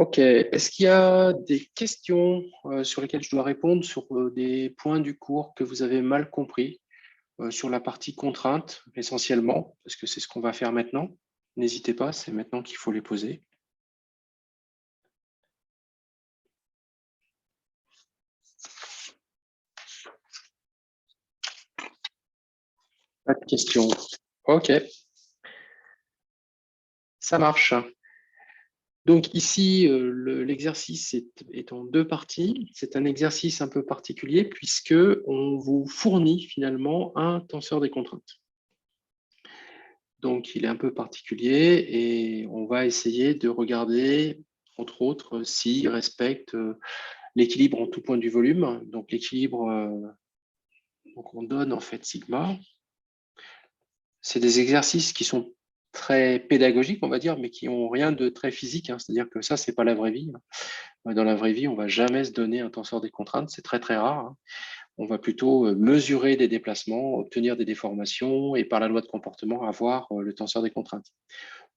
Ok, est-ce qu'il y a des questions sur lesquelles je dois répondre sur des points du cours que vous avez mal compris sur la partie contrainte essentiellement, parce que c'est ce qu'on va faire maintenant. N'hésitez pas, c'est maintenant qu'il faut les poser. Pas de questions. Ok, ça marche. Donc ici, l'exercice est en deux parties. C'est un exercice un peu particulier puisque on vous fournit finalement un tenseur des contraintes. Donc il est un peu particulier et on va essayer de regarder, entre autres, s'il respecte l'équilibre en tout point du volume. Donc l'équilibre, donc on donne en fait sigma. C'est des exercices qui sont très pédagogiques, on va dire, mais qui n'ont rien de très physique. C'est-à-dire que ça, c'est pas la vraie vie. Dans la vraie vie, on va jamais se donner un tenseur des contraintes, c'est très très rare. On va plutôt mesurer des déplacements, obtenir des déformations et par la loi de comportement avoir le tenseur des contraintes.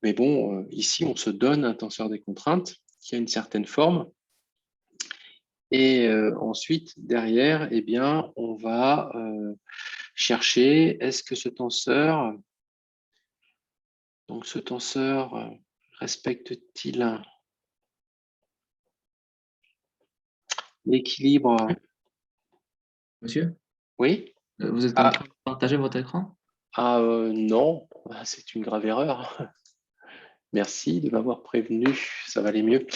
Mais bon, ici, on se donne un tenseur des contraintes qui a une certaine forme. Et ensuite, derrière, eh bien, on va chercher, est-ce que ce tenseur, donc ce tenseur respecte-t-il l'équilibre? Monsieur, Oui? vous êtes en train de partager votre écran? Non, c'est une grave erreur. Merci de m'avoir prévenu, ça va aller mieux.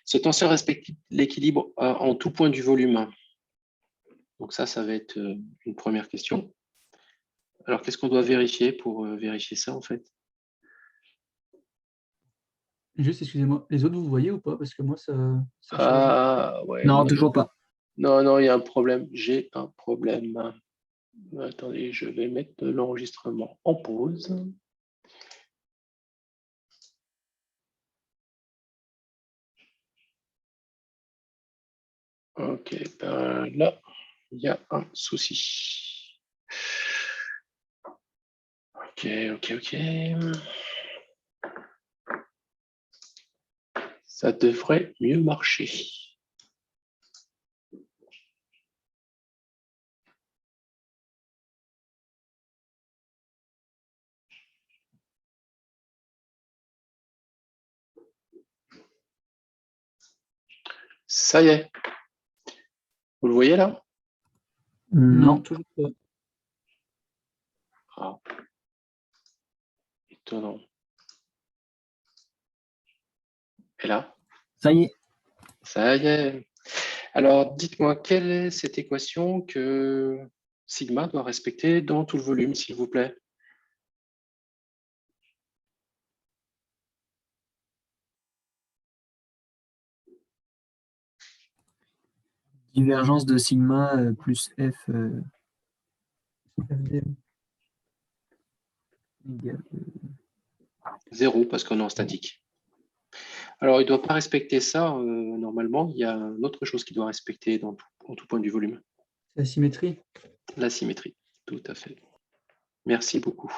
Ce tenseur respecte l'équilibre en tout point du volume. Donc ça va être une première question. Alors, qu'est-ce qu'on doit vérifier pour vérifier ça, en fait? Juste, excusez-moi, les autres, vous voyez ou pas? Parce que moi, ça charge. Ah, ouais. Non, toujours pas. Non, non, il y a un problème. J'ai un problème. Attendez, je vais mettre l'enregistrement en pause. Ok, ben là, il y a un souci. Ok, ok, ok. Ça devrait mieux marcher. Ça y est. Vous le voyez là? Non, toujours pas. Ah. Étonnant. Et là? Ça y est. Ça y est. Alors, dites-moi, quelle est cette équation que sigma doit respecter dans tout le volume, s'il vous plaît? Divergence de sigma plus f FD. égale. 0, parce qu'on est en statique. Alors, il ne doit pas respecter ça. Normalement, il y a une autre chose qu'il doit respecter en tout point du volume. La symétrie. La symétrie, tout à fait. Merci beaucoup.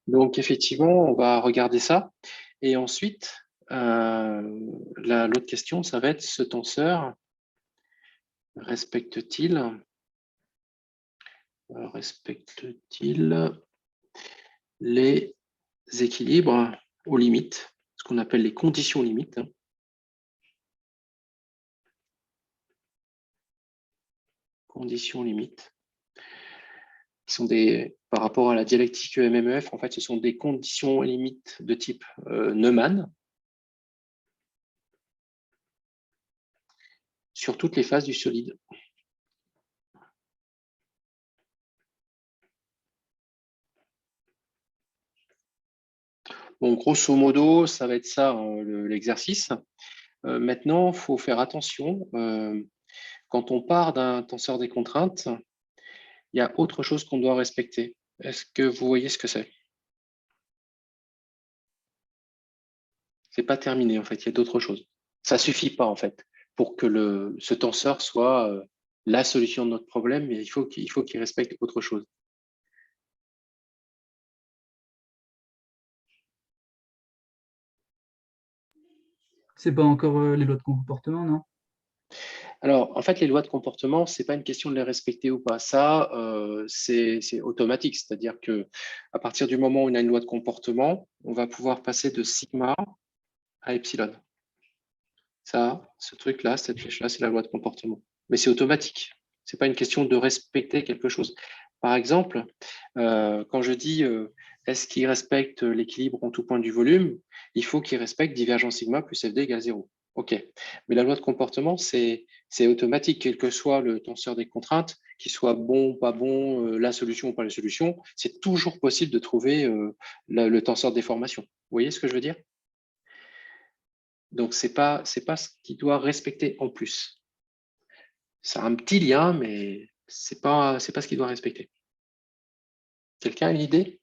Donc, effectivement, on va regarder ça. Et ensuite, l'autre question, ça va être ce tenseur respecte-t-il les équilibres aux limites, ce qu'on appelle les conditions limites. Conditions limites. Qui sont par rapport à la dialectique MMEF, en fait, ce sont des conditions limites de type Neumann sur toutes les phases du solide. Bon, grosso modo, ça va être ça, l'exercice. Maintenant, il faut faire attention. Quand on part d'un tenseur des contraintes, il y a autre chose qu'on doit respecter. Est-ce que vous voyez ce que c'est? C'est pas terminé, en fait. Il y a d'autres choses. Ça suffit pas, en fait, pour que ce tenseur soit la solution de notre problème, mais il faut qu'il respecte autre chose. C'est pas encore les lois de comportement, non? Alors, en fait, les lois de comportement, c'est pas une question de les respecter ou pas. Ça, c'est automatique. C'est-à-dire que à partir du moment où on a une loi de comportement, on va pouvoir passer de sigma à epsilon. Ça, ce truc-là, cette flèche-là, c'est la loi de comportement. Mais c'est automatique. C'est pas une question de respecter quelque chose. Par exemple, quand je dis est-ce qu'il respecte l'équilibre en tout point du volume, il faut qu'il respecte divergence sigma plus FD égale 0. OK. Mais la loi de comportement, c'est automatique, quel que soit le tenseur des contraintes, qu'il soit bon, pas bon, la solution ou pas la solution, c'est toujours possible de trouver le tenseur des formations. Vous voyez ce que je veux dire? Donc, c'est pas ce qu'il doit respecter en plus. Ça a un petit lien, mais c'est pas ce qu'il doit respecter. Quelqu'un a une idée?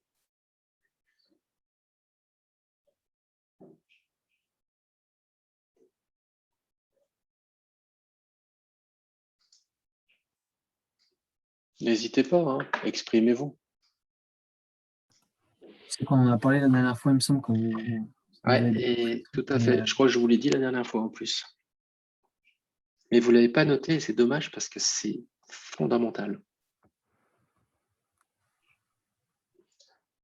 N'hésitez pas, hein, exprimez-vous. C'est qu'on en a parlé la dernière fois, il me semble qu'on vous Ouais, avez et tout à mais, fait. Je crois que je vous l'ai dit la dernière fois en plus. Mais vous ne l'avez pas noté, et c'est dommage parce que c'est fondamental.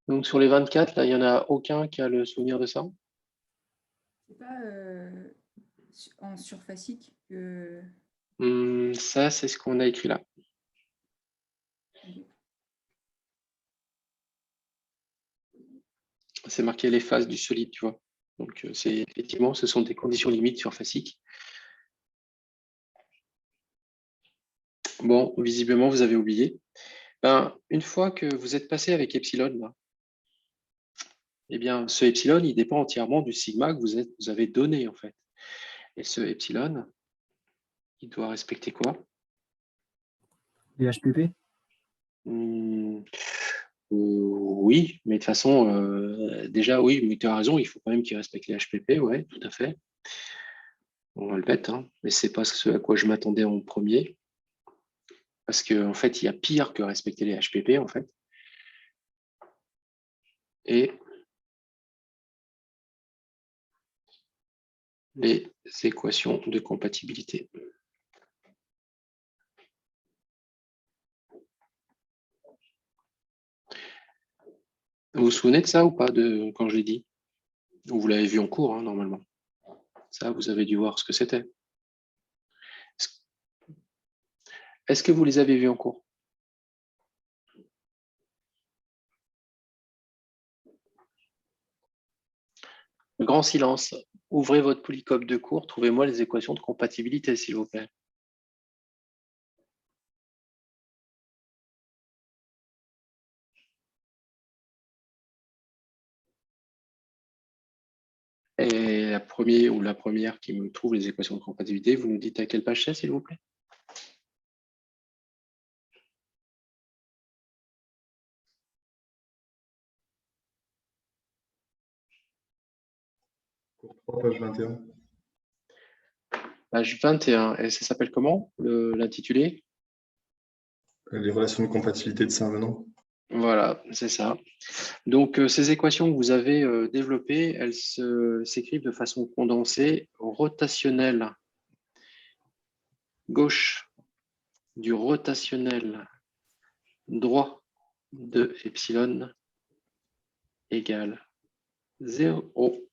Donc sur les 24, là, il n'y en a aucun qui a le souvenir de ça? C'est pas en surfacique que. Ça, c'est ce qu'on a écrit là. C'est marqué les phases du solide, tu vois. Donc c'est effectivement, ce sont des conditions limites surfaciques. Bon, visiblement, vous avez oublié. Ben, une fois que vous êtes passé avec epsilon, là, eh bien, ce epsilon, il dépend entièrement du sigma que vous avez donné, en fait. Et ce epsilon, il doit respecter quoi? les HPP. Oui, mais de toute façon, déjà, oui, mais tu as raison, il faut quand même qu'il respecte les HPP, ouais, tout à fait. On va le mettre, hein, mais c'est pas ce à quoi je m'attendais en premier. Parce qu'en fait, il y a pire que respecter les HPP, en fait. Et les équations de compatibilité. Vous vous souvenez de ça ou pas, de quand je l'ai dit? Ou vous l'avez vu en cours, hein, normalement. Ça, vous avez dû voir ce que c'était. Est-ce que vous les avez vus en cours? Le grand silence. Ouvrez votre polycope de cours, trouvez-moi les équations de compatibilité, s'il vous plaît. Et la première qui me trouve les équations de compatibilité, vous nous dites à quelle page c'est, s'il vous plaît? Cours 3, page 21. Page 21. Et ça s'appelle comment, l'intitulé? Les relations de compatibilité de Saint-Venant. Voilà, c'est ça. Donc, ces équations que vous avez développées, elles s'écrivent de façon condensée, rotationnelle gauche du rotationnel droit de epsilon égale 0.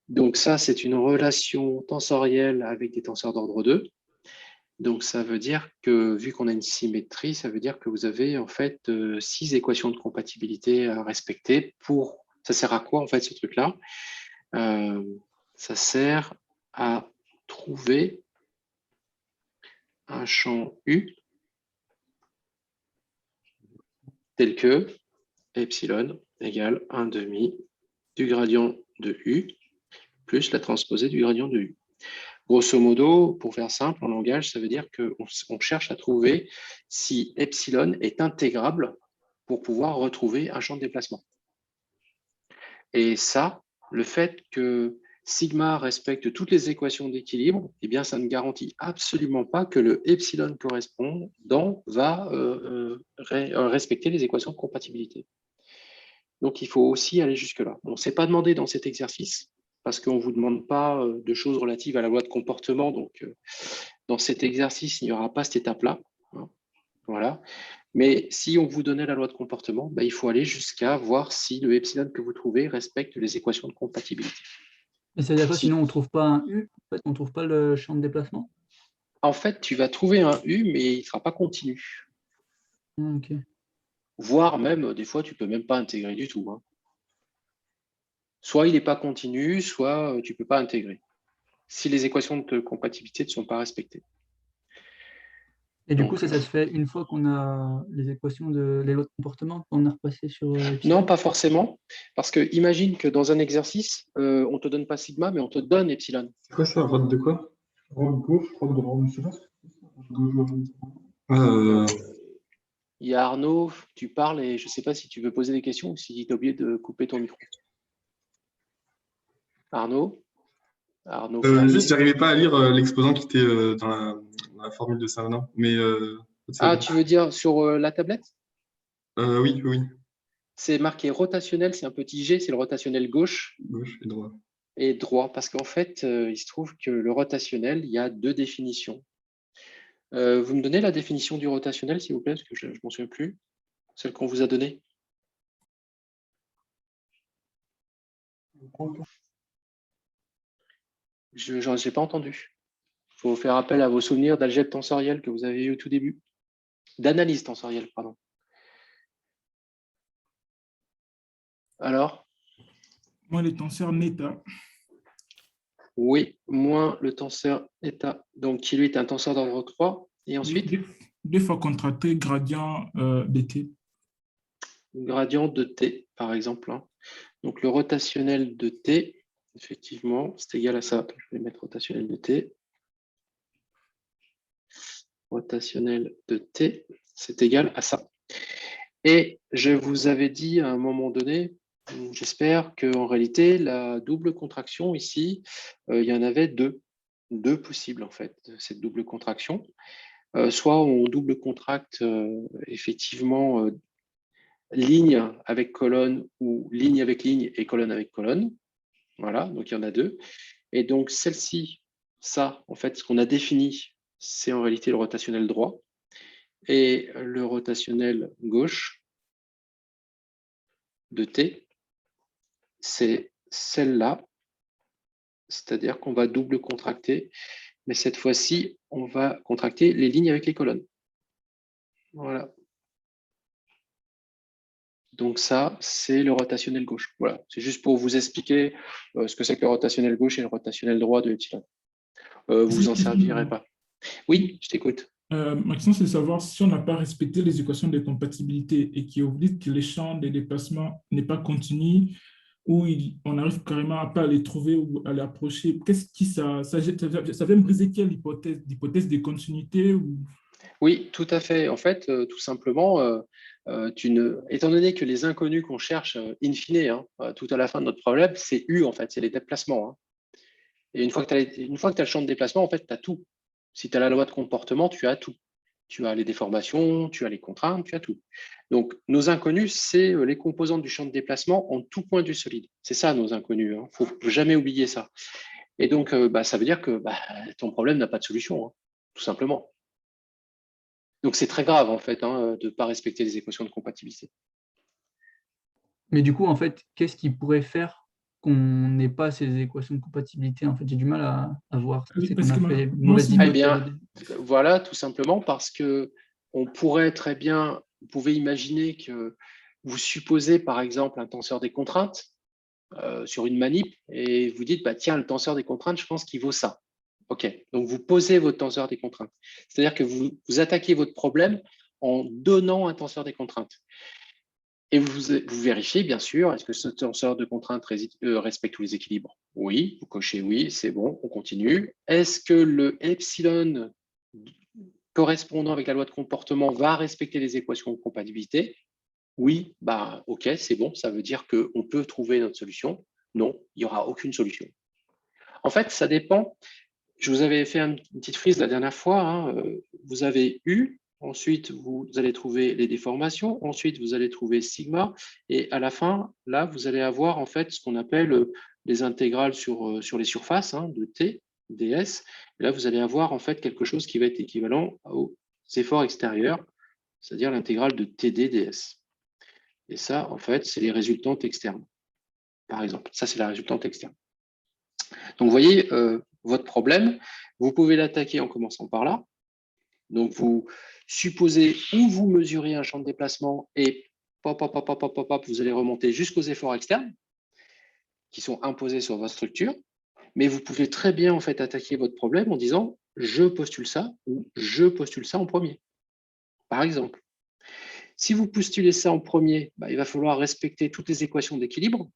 Donc ça, c'est une relation tensorielle avec des tenseurs d'ordre 2. Donc ça veut dire que, vu qu'on a une symétrie, ça veut dire que vous avez en fait 6 équations de compatibilité à respecter pour... Ça sert à quoi en fait ce truc-là? Ça sert à trouver un champ U tel que epsilon égale 1 demi du gradient de U plus la transposée du gradient de U. Grosso modo, pour faire simple en langage, ça veut dire qu'on cherche à trouver si epsilon est intégrable pour pouvoir retrouver un champ de déplacement. Et ça, le fait que sigma respecte toutes les équations d'équilibre, eh bien, ça ne garantit absolument pas que le epsilon correspondant va respecter les équations de compatibilité. Donc, il faut aussi aller jusque-là. On ne s'est pas demandé dans cet exercice, parce qu'on ne vous demande pas de choses relatives à la loi de comportement. Donc, dans cet exercice, il n'y aura pas cette étape-là. Hein. Voilà. Mais si on vous donnait la loi de comportement, il faut aller jusqu'à voir si le epsilon que vous trouvez respecte les équations de compatibilité. Et c'est-à-dire quoi, Si- sinon on ne trouve pas un U, en fait, on ne trouve pas le champ de déplacement? En fait, tu vas trouver un U, mais il ne sera pas continu. Ok. Voire même, des fois, tu ne peux même pas intégrer du tout. Hein. Soit il n'est pas continu, soit tu ne peux pas intégrer. Si les équations de compatibilité ne sont pas respectées. Et du coup, Donc, ça se fait une fois qu'on a les équations les lois de comportement, on a repassé sur non, epsilon? pas forcément. Parce que imagine que dans un exercice, on ne te donne pas sigma, mais on te donne epsilon. C'est quoi ça, robe de quoi? Robe gauche, robe droite, je sais pas. Euh, Il y a Arnaud, tu parles et je ne sais pas si tu veux poser des questions ou si tu as oublié de couper ton micro. Arnaud Ferrier. juste, j'arrivais pas à lire l'exposant qui était dans la formule de Saint-Venant. Mais c'est Ah, bon. tu veux dire sur la tablette? Oui, oui, C'est marqué rotationnel, c'est un petit G, c'est le rotationnel gauche gauche et droit. et droit. Parce qu'en fait, il se trouve que le rotationnel, il y a deux définitions. Vous me donnez la définition du rotationnel, s'il vous plaît, parce que je ne m'en souviens plus. Celle qu'on vous a donnée. Je n'ai pas entendu. Il faut faire appel à vos souvenirs d'algèbre tensorielle que vous avez eu au tout début. D'analyse tensorielle, pardon. Alors? Moi, les tenseurs neta. Oui, moins le tenseur état, donc qui lui est un tenseur d'ordre 3. Et ensuite, Deux fois contracté, gradient dt. gradient de t, par exemple. Hein. Donc le rotationnel de t, effectivement, c'est égal à ça. Je vais mettre rotationnel de t. Rotationnel de t, c'est égal à ça. Et je vous avais dit à un moment donné, j'espère qu'en réalité, la double contraction ici, il y en avait deux possibles en fait, cette double contraction. Soit on double contracte effectivement ligne avec colonne ou ligne avec ligne et colonne avec colonne. Voilà, donc il y en a deux. Et donc celle-ci, ça, en fait, ce qu'on a défini, c'est en réalité le rotationnel droit. Et le rotationnel gauche de T, c'est celle-là, c'est-à-dire qu'on va double contracter, mais cette fois-ci, on va contracter les lignes avec les colonnes. Voilà. Donc ça, c'est le rotationnel gauche. Voilà, c'est juste pour vous expliquer ce que c'est que le rotationnel gauche et le rotationnel droit de epsilon. Vous en servirez pas. Oui, je t'écoute. Ma question, c'est de savoir si on n'a pas respecté les équations de compatibilité et qui oblige que les champs de déplacement n'est pas continu, ou on arrive carrément à pas les trouver ou à les approcher. Qu'est-ce qui ça vient me briser quelle hypothèse? L'hypothèse de continuité ou... Oui, tout à fait. En fait, tout simplement, étant donné que les inconnus qu'on cherche in fine, hein, tout à la fin de notre problème, c'est U, en fait, c'est les déplacements. Hein. Et une fois que tu as le champ de déplacement, en fait, tu as tout. Si tu as la loi de comportement, tu as tout. Tu as les déformations, tu as les contraintes, tu as tout. Donc, nos inconnus, c'est les composantes du champ de déplacement en tout point du solide. C'est ça, nos inconnus. Il ne faut jamais oublier ça. Et donc, ça veut dire que ton problème n'a pas de solution, hein, tout simplement. Donc, c'est très grave, en fait, hein, de ne pas respecter les équations de compatibilité. Mais du coup, en fait, qu'est-ce qui pourrait faire qu'on n'ait pas ces équations de compatibilité? En fait, j'ai du mal à voir. Oui, C'est parce qu'on a que fait moi une mauvaise aussi, Eh hypothèse. bien, voilà, tout simplement parce que on pourrait très bien, vous pouvez imaginer que vous supposez, par exemple, un tenseur des contraintes sur une manip et vous dites, tiens, le tenseur des contraintes, je pense qu'il vaut ça. OK, donc vous posez votre tenseur des contraintes. C'est-à-dire que vous attaquez votre problème en donnant un tenseur des contraintes. Et vous vérifiez, bien sûr, est-ce que ce tenseur de contraintes respecte tous les équilibres? Oui, vous cochez oui, c'est bon, on continue. Est-ce que le epsilon correspondant avec la loi de comportement va respecter les équations de compatibilité? Oui, OK, c'est bon, ça veut dire qu'on peut trouver notre solution. Non, il n'y aura aucune solution. En fait, ça dépend. Je vous avais fait une petite frise la dernière fois. Hein, vous avez eu Ensuite, vous allez trouver les déformations. Ensuite, vous allez trouver sigma. Et à la fin, là, vous allez avoir en fait ce qu'on appelle les intégrales sur les surfaces de T, ds. Et là, vous allez avoir en fait quelque chose qui va être équivalent aux efforts extérieurs, c'est-à-dire l'intégrale de TD ds. Et ça, en fait, c'est les résultantes externes. Par exemple, ça, c'est la résultante externe. Donc, vous voyez, votre problème, vous pouvez l'attaquer en commençant par là. Donc, vous supposez où vous mesurez un champ de déplacement et pop, pop, pop, pop, pop, pop, vous allez remonter jusqu'aux efforts externes qui sont imposés sur votre structure. Mais vous pouvez très bien en fait attaquer votre problème en disant je postule ça ou je postule ça en premier. Par exemple, si vous postulez ça en premier, il va falloir respecter toutes les équations d'équilibre.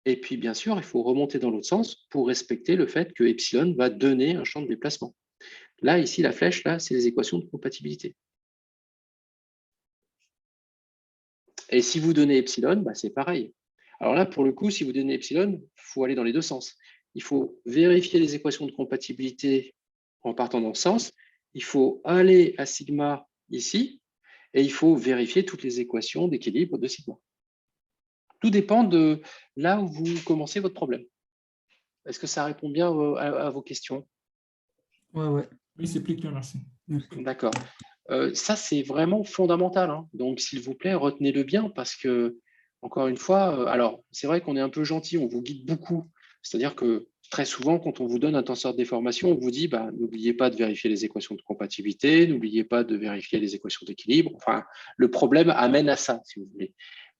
Et puis, bien sûr, il faut remonter dans l'autre sens pour respecter le fait que epsilon va donner un champ de déplacement. Là, ici, la flèche, là, c'est les équations de compatibilité. Et si vous donnez epsilon, c'est pareil. Alors là, pour le coup, si vous donnez epsilon, il faut aller dans les deux sens. Il faut vérifier les équations de compatibilité en partant dans ce sens. Il faut aller à sigma ici, et il faut vérifier toutes les équations d'équilibre de sigma. Tout dépend de là où vous commencez votre problème. Est-ce que ça répond bien à vos questions? Ouais. Oui, c'est plus clair, merci. D'accord. Ça, c'est vraiment fondamental. Donc, s'il vous plaît, retenez-le bien parce que, encore une fois, alors, c'est vrai qu'on est un peu gentil, on vous guide beaucoup. C'est-à-dire que très souvent, quand on vous donne un tenseur de déformation, on vous dit, n'oubliez pas de vérifier les équations de compatibilité, n'oubliez pas de vérifier les équations d'équilibre. Enfin, le problème amène à ça, si vous voulez.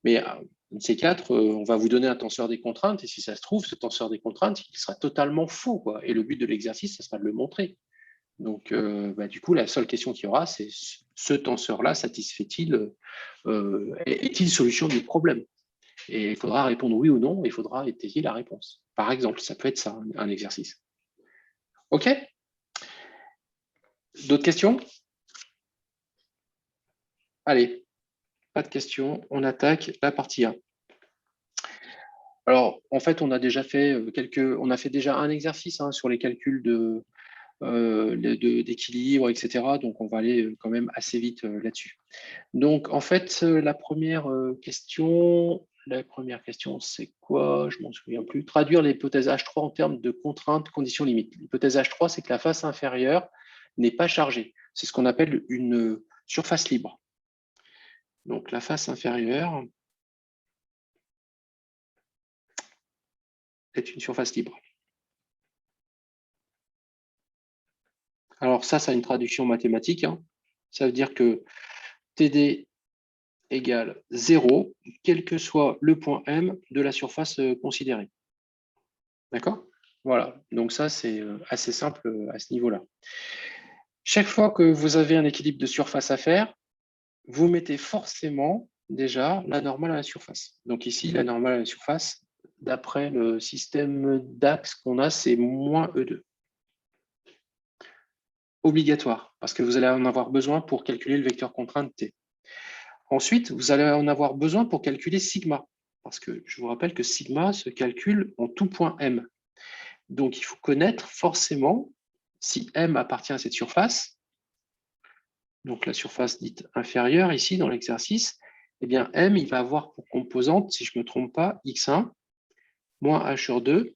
Mais de ces quatre, on va vous donner un tenseur des contraintes et si ça se trouve, ce tenseur des contraintes, il sera totalement faux, quoi. Et le but de l'exercice, ce sera de le montrer. Donc, du coup, la seule question qu'il y aura, c'est ce tenseur-là satisfait-il, est-il solution du problème? Et il faudra répondre oui ou non, et il faudra étayer la réponse. Par exemple, ça peut être ça, un exercice. OK? D'autres questions? Allez, pas de questions, on attaque la partie 1. Alors, en fait, on a déjà fait déjà un exercice sur les calculs d'équilibre, etc. Donc, on va aller quand même assez vite là-dessus. Donc, en fait, la première question, c'est quoi? Je m'en souviens plus. Traduire l'hypothèse H3 en termes de contraintes, conditions limites. L'hypothèse H3, c'est que la face inférieure n'est pas chargée. C'est ce qu'on appelle une surface libre. Donc, la face inférieure est une surface libre. Alors, ça a une traduction mathématique. Ça veut dire que TD égale 0, quel que soit le point M de la surface considérée. D'accord? Voilà, donc ça, c'est assez simple à ce niveau-là. Chaque fois que vous avez un équilibre de surface à faire, vous mettez forcément déjà la normale à la surface. Donc ici, la normale à la surface, d'après le système d'axe qu'on a, c'est moins E2. Obligatoire, parce que vous allez en avoir besoin pour calculer le vecteur contrainte T. Ensuite, vous allez en avoir besoin pour calculer sigma, parce que je vous rappelle que sigma se calcule en tout point M. Donc, il faut connaître forcément si M appartient à cette surface, donc la surface dite inférieure ici dans l'exercice, eh bien M, il va avoir pour composante, si je ne me trompe pas, x1 moins h sur 2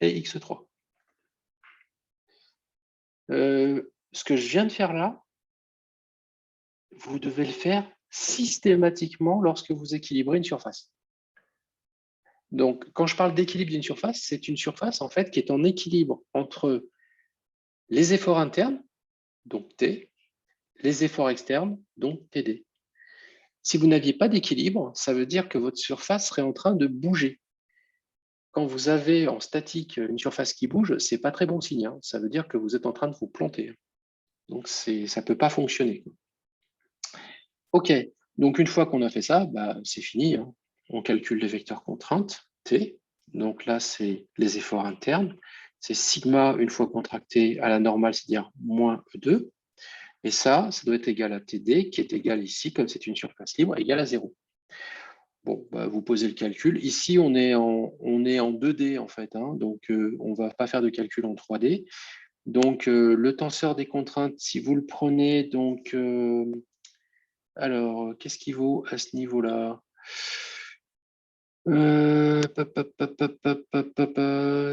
et x3. Ce que je viens de faire là, vous devez le faire systématiquement lorsque vous équilibrez une surface. Donc, quand je parle d'équilibre d'une surface, c'est une surface en fait qui est en équilibre entre les efforts internes, donc T, les efforts externes, donc TD. Si vous n'aviez pas d'équilibre, ça veut dire que votre surface serait en train de bouger. Quand vous avez en statique une surface qui bouge, ce n'est pas très bon signe. Ça veut dire que vous êtes en train de vous planter. Donc, ça ne peut pas fonctionner. OK, donc une fois qu'on a fait ça, c'est fini. On calcule les vecteurs contraintes, T. Donc là, c'est les efforts internes. C'est sigma, une fois contracté à la normale, c'est-à-dire moins E2. Et ça doit être égal à TD, qui est égal ici, comme c'est une surface libre, égal à 0. Bon, vous posez le calcul. Ici, on est en 2D, en fait. Donc, on ne va pas faire de calcul en 3D. Donc, le tenseur des contraintes, si vous le prenez, donc, Alors, qu'est-ce qui vaut à ce niveau-là?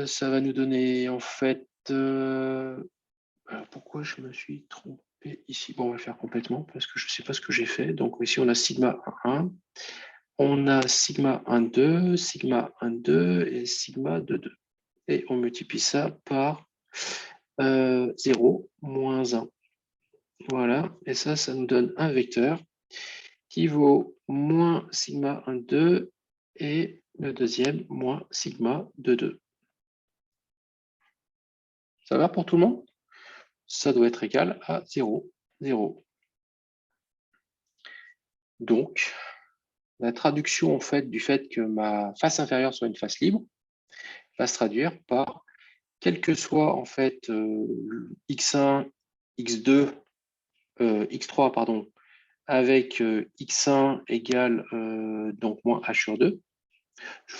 Ça va nous donner en fait. Alors pourquoi je me suis trompé ici? Bon, on va le faire complètement parce que je ne sais pas ce que j'ai fait. Donc ici, on a sigma 1, on a sigma 1, 2, sigma 1, 2 et sigma 2, 2. Et on multiplie ça par 0, moins 1. Voilà, et ça nous donne un vecteur qui vaut moins sigma 1, 2 et le deuxième moins sigma 2, 2. Ça va pour tout le monde? Ça doit être égal à 0, 0. Donc, la traduction en fait, du fait que ma face inférieure soit une face libre va se traduire par quel que soit en fait x1, x2, x3 pardon, avec x1 égale donc moins h sur 2.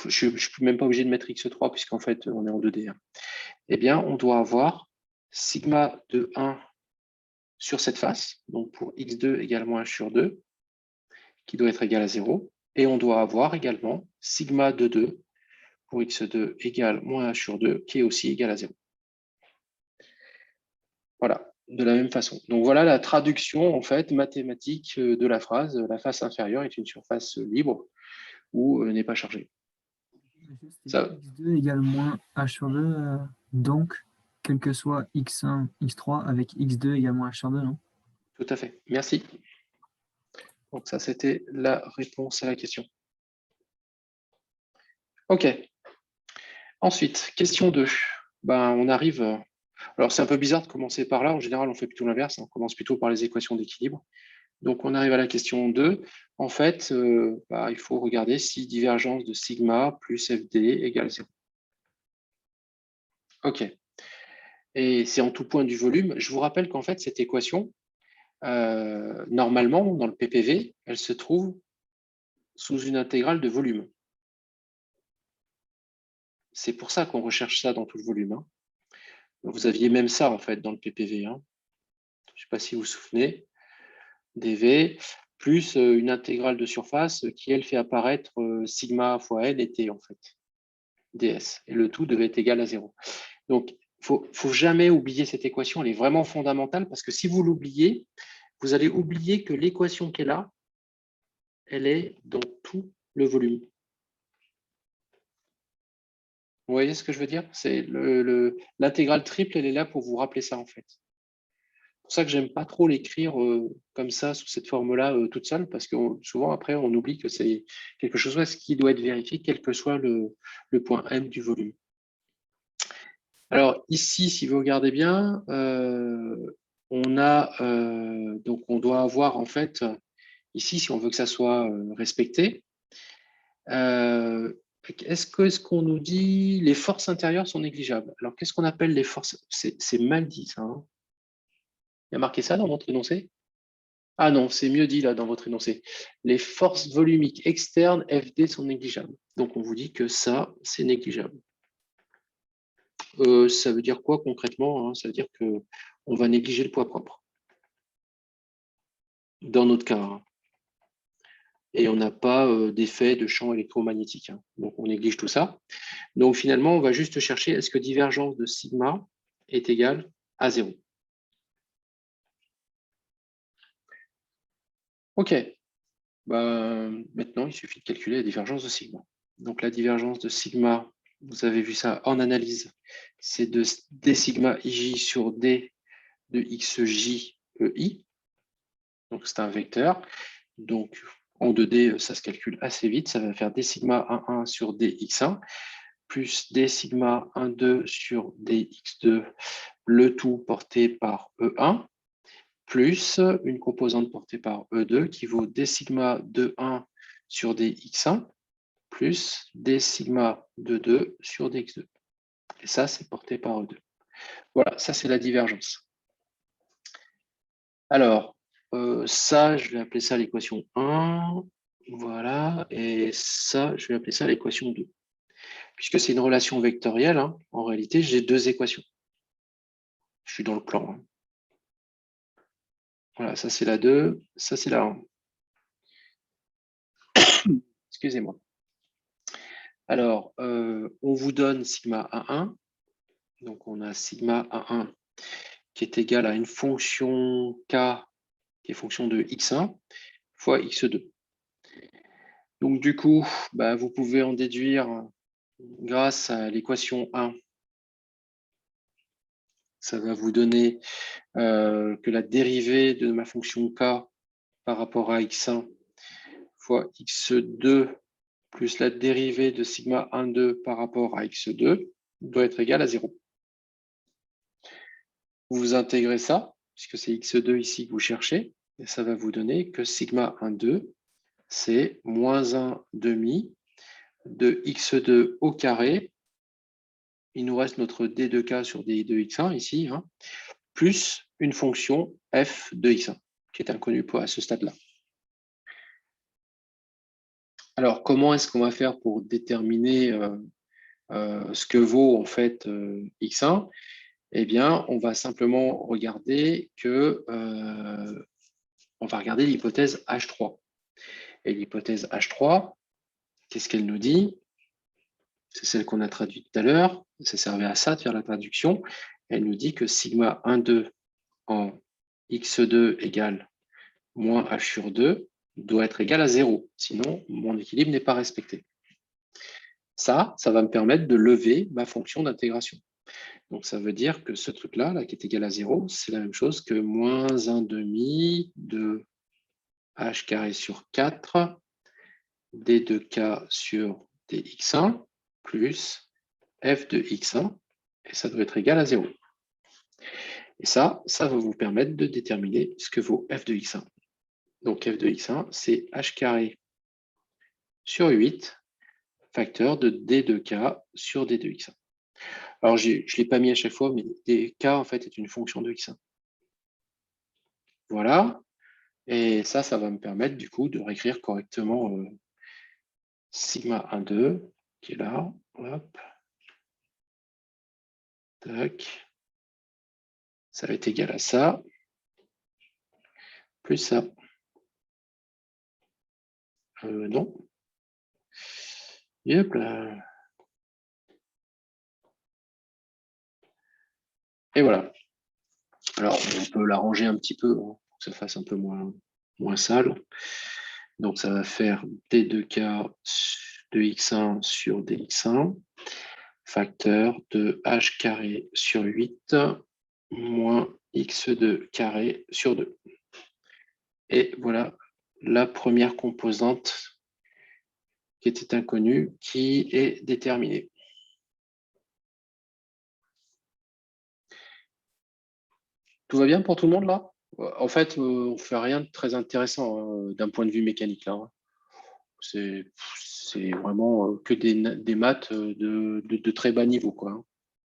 Je ne suis même pas obligé de mettre x3 puisqu'en fait on est en 2D. Hein. Eh bien, on doit avoir sigma de 1 sur cette face, donc pour x2 égale moins h sur 2, qui doit être égal à 0. Et on doit avoir également sigma de 2 pour x2 égale moins h sur 2, qui est aussi égal à 0. Voilà, de la même façon. Donc voilà la traduction en fait mathématique de la phrase. La face inférieure est une surface libre ou n'est pas chargée. Ça... x2 égale moins h sur 2, donc, quel que soit x1, x3, avec x2 égale moins h sur 2, non? Tout à fait, merci. Donc ça, c'était la réponse à la question. OK. Ensuite, question 2. Ben, on arrive... Alors, c'est un peu bizarre de commencer par là. En général, on fait plutôt l'inverse. On commence plutôt par les équations d'équilibre. Donc, on arrive à la question 2. En fait, il faut regarder si divergence de sigma plus FD égale 0. OK. Et c'est en tout point du volume. Je vous rappelle qu'en fait, cette équation, normalement, dans le PPV, elle se trouve sous une intégrale de volume. C'est pour ça qu'on recherche ça dans tout le volume. Hein. Vous aviez même ça, en fait, dans le PPV. Hein. Je ne sais pas si vous vous souvenez. dV plus une intégrale de surface qui, elle, fait apparaître sigma fois n et t, en fait, ds. Et le tout devait être égal à 0. Donc, il ne faut jamais oublier cette équation. Elle est vraiment fondamentale parce que si vous l'oubliez, vous allez oublier que l'équation qui est là, elle est dans tout le volume. Vous voyez ce que je veux dire? C'est l'intégrale triple, elle est là pour vous rappeler ça, en fait. C'est pour ça que j'aime pas trop l'écrire comme ça, sous cette forme-là, toute seule, parce que souvent, après, on oublie que c'est quelque chose qui doit être vérifié, quel que soit le point M du volume. Alors, ici, si vous regardez bien, on a, donc on doit avoir, en fait, ici, si on veut que ça soit respecté, est-ce qu'on nous dit les forces intérieures sont négligeables? Alors, qu'est-ce qu'on appelle les forces? C'est mal dit, ça. Hein. Il y a marqué ça dans votre énoncé? Ah non, c'est mieux dit là dans votre énoncé. Les forces volumiques externes FD sont négligeables. Donc, on vous dit que ça, c'est négligeable. Ça veut dire quoi concrètement? Hein? Ça veut dire qu'on va négliger le poids propre. Dans notre cas. Hein. Et on n'a pas d'effet de champ électromagnétique. Hein. Donc, on néglige tout ça. Donc, finalement, on va juste chercher est-ce que divergence de sigma est égale à 0. OK. Maintenant, il suffit de calculer la divergence de sigma. Donc, la divergence de sigma, vous avez vu ça en analyse, c'est de d sigma ij sur d de xj ei. Donc, c'est un vecteur. Donc, en 2D, ça se calcule assez vite. Ça va faire d sigma 1,1 sur dx1 plus d sigma 1,2 sur dx2, le tout porté par E1, plus une composante portée par E2 qui vaut d sigma de 1 sur dx1 plus d sigma de 2 sur dx2. Et ça, c'est porté par E2. Voilà, ça, c'est la divergence. Alors, ça, je vais appeler ça l'équation 1. Voilà. Et ça, je vais appeler ça l'équation 2. Puisque c'est une relation vectorielle, hein, en réalité, j'ai deux équations. Je suis dans le plan. Hein. Voilà, ça, c'est la 2. Ça, c'est la 1. excusez-moi. Alors, on vous donne sigma A1. Donc, on a sigma A1 qui est égal à une fonction K qui est fonction de X1 fois X2. Donc, du coup, vous pouvez en déduire grâce à l'équation 1. Ça va vous donner que la dérivée de ma fonction K par rapport à X1 fois X2 plus la dérivée de sigma 1,2 par rapport à X2 doit être égale à 0. Vous intégrez ça, puisque c'est X2 ici que vous cherchez, et ça va vous donner que sigma 1,2, c'est moins 1 demi de X2 au carré. Il nous reste notre D2K sur D de X1 ici, hein, plus une fonction f de X1, qui est inconnue à ce stade-là. Alors, comment est-ce qu'on va faire pour déterminer ce que vaut en fait X1? Eh bien, on va simplement regarder on va regarder l'hypothèse H3. Et l'hypothèse H3, qu'est-ce qu'elle nous dit? C'est celle qu'on a traduite tout à l'heure. Ça servait à ça de faire la traduction. Elle nous dit que sigma 1,2 en x2 égale moins h sur 2 doit être égal à 0. Sinon, mon équilibre n'est pas respecté. Ça va me permettre de lever ma fonction d'intégration. Donc, ça veut dire que ce truc-là, là, qui est égal à 0, c'est la même chose que moins 1 demi de h carré sur 4 d2k sur dx1 plus f de x1, et ça doit être égal à 0. Et ça va vous permettre de déterminer ce que vaut f de x1. Donc, f de x1, c'est h carré sur 8, facteur de d2k sur d de x1. Alors, je ne l'ai pas mis à chaque fois, mais dk, en fait, est une fonction de x1. Voilà. Et ça va me permettre, du coup, de réécrire correctement sigma 1,2, qui est là. Hop. Tac. Ça va être égal à ça, plus ça. Non. Yep, là. Et voilà. Alors, on peut l'arranger un petit peu, hein, pour que ça fasse un peu moins sale. Donc, ça va faire d2k de x1 sur dx1, facteur de h carré sur 8 moins x2 carré sur 2. Et voilà la première composante qui était inconnue, qui est déterminée. Tout va bien pour tout le monde là? En fait, on ne fait rien de très intéressant hein, d'un point de vue mécanique là. Hein. C'est vraiment que des maths de très bas niveau, quoi. Hein.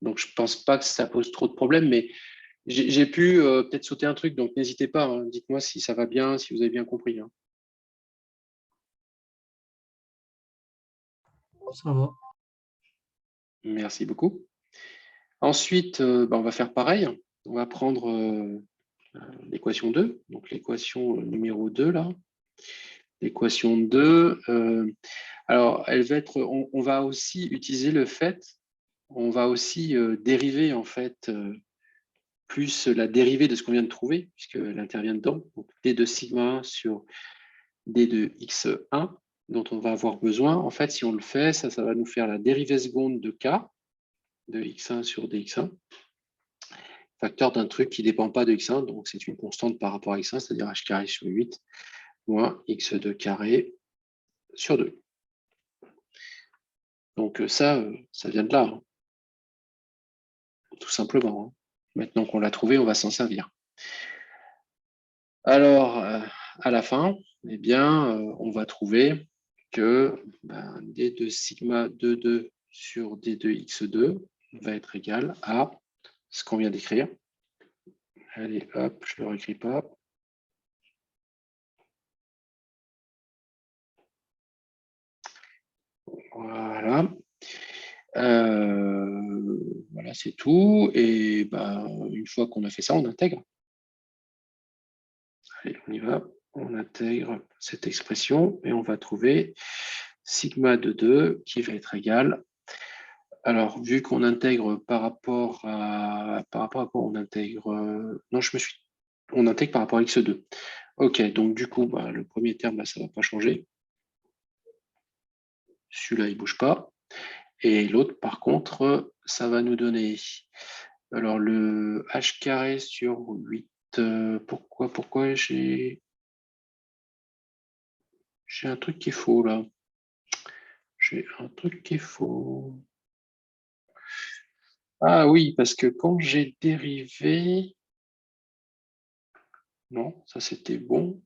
Donc, je ne pense pas que ça pose trop de problèmes, mais j'ai pu peut-être sauter un truc, donc n'hésitez pas. Hein. Dites-moi si ça va bien, si vous avez bien compris. Hein. Ça va. Merci beaucoup. Ensuite, on va faire pareil. On va prendre l'équation 2, donc l'équation numéro 2 là. L'équation 2, alors elle va être, on va aussi utiliser le fait, on va aussi dériver en fait plus la dérivée de ce qu'on vient de trouver, puisqu'elle intervient dedans, donc d de sigma 1 sur d de x1, dont on va avoir besoin. En fait, si on le fait, ça va nous faire la dérivée seconde de k, de x1 sur dx1, facteur d'un truc qui ne dépend pas de x1, donc c'est une constante par rapport à x1, c'est-à-dire h carré sur 8, moins x2 carré sur 2. Donc ça vient de là, hein. Tout simplement. Hein. Maintenant qu'on l'a trouvé, on va s'en servir. Alors, à la fin, eh bien, on va trouver que d de sigma 2,2 sur d de x2 va être égal à ce qu'on vient d'écrire. Allez, hop, je ne le réécris pas. Voilà. Voilà, c'est tout. Et une fois qu'on a fait ça, on intègre. Allez, on y va. On intègre cette expression et on va trouver sigma de 2 qui va être égal. Alors, vu qu'on intègre par rapport à quoi on intègre non, on intègre par rapport à x2. OK, donc du coup, bah, le premier terme, là, ça ne va pas changer. Celui-là, il ne bouge pas. Et l'autre, par contre, ça va nous donner alors le h carré sur 8. Pourquoi j'ai un truc qui est faux là. J'ai un truc qui est faux. Ah oui, parce que quand j'ai dérivé... Non, ça c'était bon.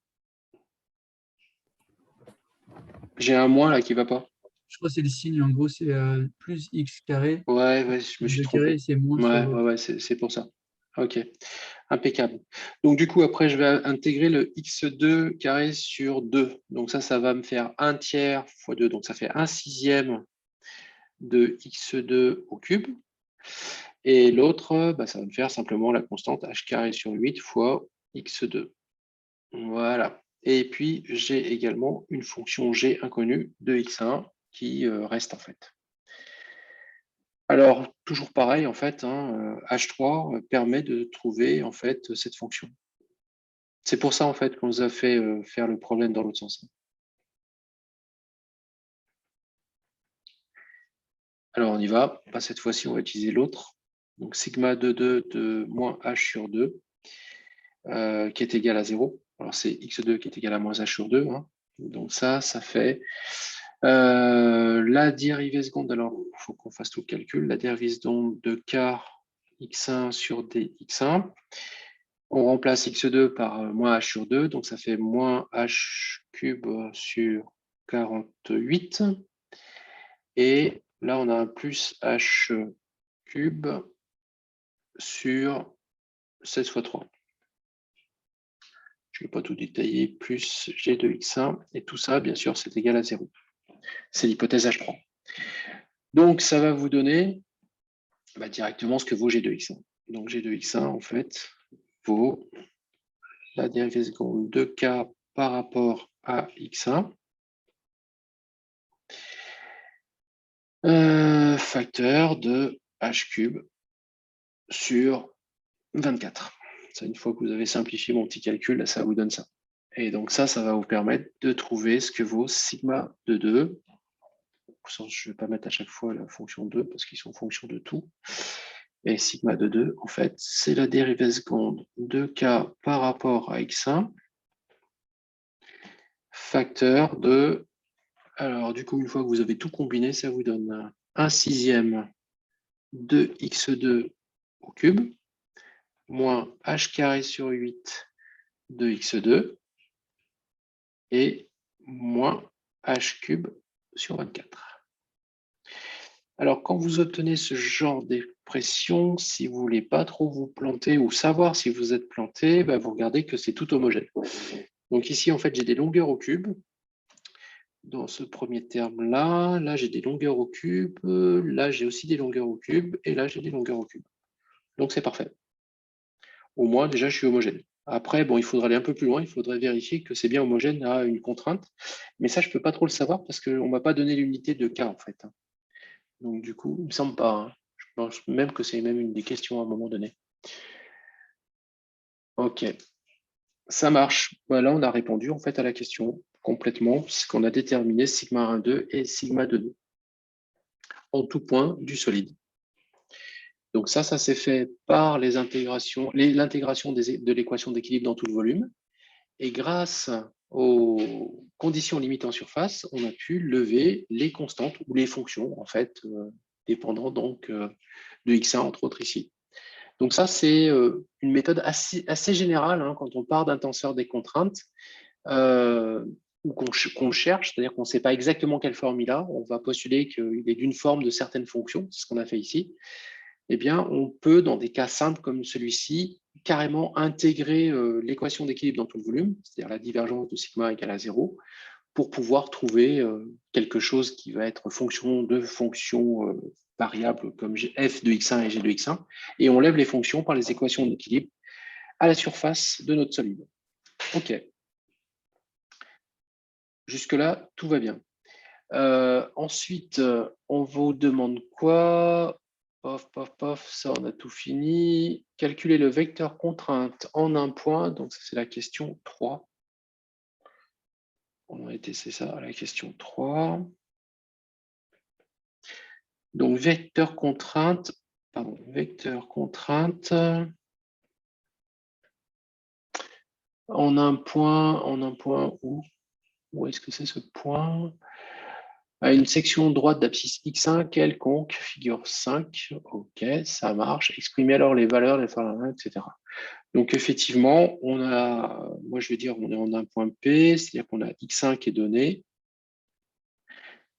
J'ai un moins là qui ne va pas. Je crois que c'est le signe, en gros, c'est plus x carré. Ouais, je me suis Le trompé. carré, c'est moins sur l'autre. Ouais, c'est pour ça. Ok, impeccable. Donc du coup, après, je vais intégrer le x2 carré sur 2. Donc ça va me faire 1 tiers fois 2. Donc ça fait 1 sixième de x2 au cube. Et l'autre, bah, ça va me faire simplement la constante h carré sur 8 fois x2. Voilà. Et puis, j'ai également une fonction g inconnue de x1 qui reste en fait. Alors, toujours pareil, en fait, H3 permet de trouver en fait cette fonction. C'est pour ça en fait qu'on nous a fait faire le problème dans l'autre sens. Alors, on y va. Pas cette fois-ci, on va utiliser l'autre. Donc, sigma de 2 de moins h sur 2 qui est égal à 0. Alors, c'est x2 qui est égal à moins h sur 2. Donc, ça fait la dérivée seconde. Alors, il faut qu'on fasse tout le calcul. La dérivée seconde de k x1 sur dx1. On remplace x2 par moins h sur 2. Donc, ça fait moins h cube sur 48. Et là, on a un plus h cube sur 16 fois 3. Je ne vais pas tout détailler, plus g de x1, et tout ça, bien sûr, c'est égal à 0. C'est l'hypothèse H3. Donc, ça va vous donner directement ce que vaut g de x1. Donc, g de x1, en fait, vaut la dérivée seconde de k par rapport à x1, facteur de h cube sur 24. Ça, une fois que vous avez simplifié mon petit calcul, là, ça vous donne ça. Et donc ça va vous permettre de trouver ce que vaut sigma de 2. Je ne vais pas mettre à chaque fois la fonction 2 parce qu'ils sont fonction de tout. Et sigma de 2, en fait, c'est la dérivée seconde de k par rapport à x1, facteur de... Alors, du coup, une fois que vous avez tout combiné, ça vous donne 1 sixième de x2 au cube, moins h carré sur 8 de x2, et moins h cube sur 24. Alors, quand vous obtenez ce genre d'expression, si vous ne voulez pas trop vous planter ou savoir si vous êtes planté, vous regardez que c'est tout homogène. Donc ici, en fait, j'ai des longueurs au cube. Dans ce premier terme-là, là, j'ai des longueurs au cube, là, j'ai aussi des longueurs au cube, et là, j'ai des longueurs au cube. Donc, c'est parfait. Au moins, déjà, je suis homogène. Après, bon, il faudra aller un peu plus loin, il faudrait vérifier que c'est bien homogène à une contrainte. Mais ça, je ne peux pas trop le savoir parce qu'on ne m'a pas donné l'unité de K, en fait. Donc, du coup, il ne me semble pas. Je pense même que c'est même une des questions à un moment donné. OK. Ça marche. Voilà, on a répondu en fait à la question complètement, puisqu'on a déterminé sigma 1,2 et sigma 2,2 en tout point du solide. Donc ça s'est fait par l'intégration de l'équation d'équilibre dans tout le volume. Et grâce aux conditions limites en surface, on a pu lever les constantes ou les fonctions, en fait, dépendant donc de x1, entre autres ici. Donc ça, c'est une méthode assez générale quand on part d'un tenseur des contraintes ou qu'on le cherche, c'est-à-dire qu'on ne sait pas exactement quelle forme il a, on va postuler qu'il est d'une forme de certaines fonctions, c'est ce qu'on a fait ici. Eh bien, on peut, dans des cas simples comme celui-ci, carrément intégrer l'équation d'équilibre dans tout le volume, c'est-à-dire la divergence de sigma égale à 0, pour pouvoir trouver quelque chose qui va être fonction de fonctions variables comme f de x1 et g de x1, et on lève les fonctions par les équations d'équilibre à la surface de notre solide. OK. Jusque-là, tout va bien. Ensuite, on vous demande quoi? Pof, pof, pof, ça, on a tout fini. Calculer le vecteur contrainte en un point. Donc, ça, c'est la question 3. On a été, c'est ça, la question 3. Donc, vecteur contrainte. Pardon, vecteur contrainte. En un point où? Où est-ce que c'est ce point? À une section droite d'abscisse X1 quelconque, figure 5. OK, ça marche. Exprimez alors les valeurs, etc. Donc, effectivement, on a, moi, je vais dire, on est en un point P, c'est-à-dire qu'on a X1 qui est donné.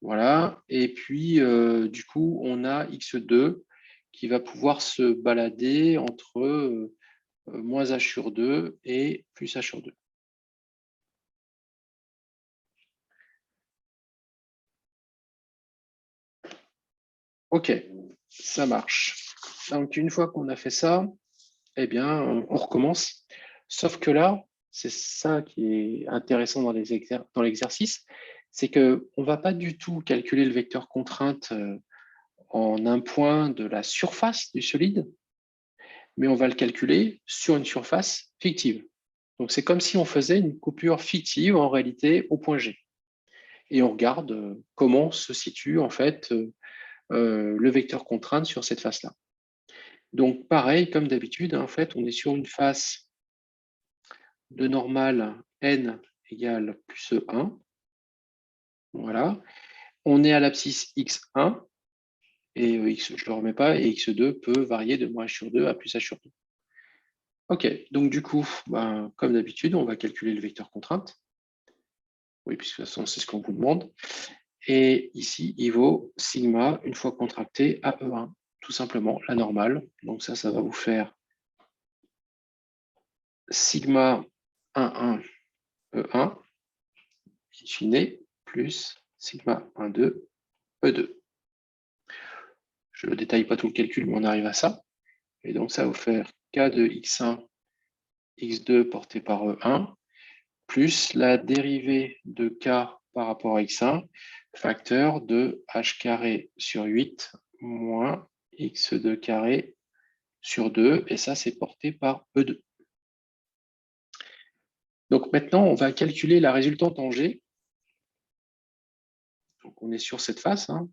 Voilà. Et puis, du coup, on a X2 qui va pouvoir se balader entre moins H sur 2 et plus H sur 2. OK, ça marche. Donc, une fois qu'on a fait ça, eh bien, on recommence. Sauf que là, c'est ça qui est intéressant dans l'exercice, c'est qu'on ne va pas du tout calculer le vecteur contrainte en un point de la surface du solide, mais on va le calculer sur une surface fictive. Donc, c'est comme si on faisait une coupure fictive en réalité au point G. Et on regarde comment se situe en fait le vecteur contrainte sur cette face-là. Donc, pareil, comme d'habitude, en fait, on est sur une face de normale n égale plus E1. Voilà. On est à l'abscisse x1, et x, je ne le remets pas, et x2 peut varier de moins h sur 2 à plus h sur 2. OK, donc du coup, ben, comme d'habitude, on va calculer le vecteur contrainte. Oui, puisque de toute façon, c'est ce qu'on vous demande. Et ici, il vaut sigma, une fois contracté, à E1, tout simplement, la normale. Donc ça va vous faire sigma 1,1 E1, in fine, plus sigma 1,2 E2. Je ne détaille pas tout le calcul, mais on arrive à ça. Et donc, ça va vous faire K de X1, X2 porté par E1, plus la dérivée de K par rapport à X1, facteur de H carré sur 8 moins X2 carré sur 2. Et ça, c'est porté par E2. Donc, maintenant, on va calculer la résultante en G. Donc, on est sur cette face. Hein.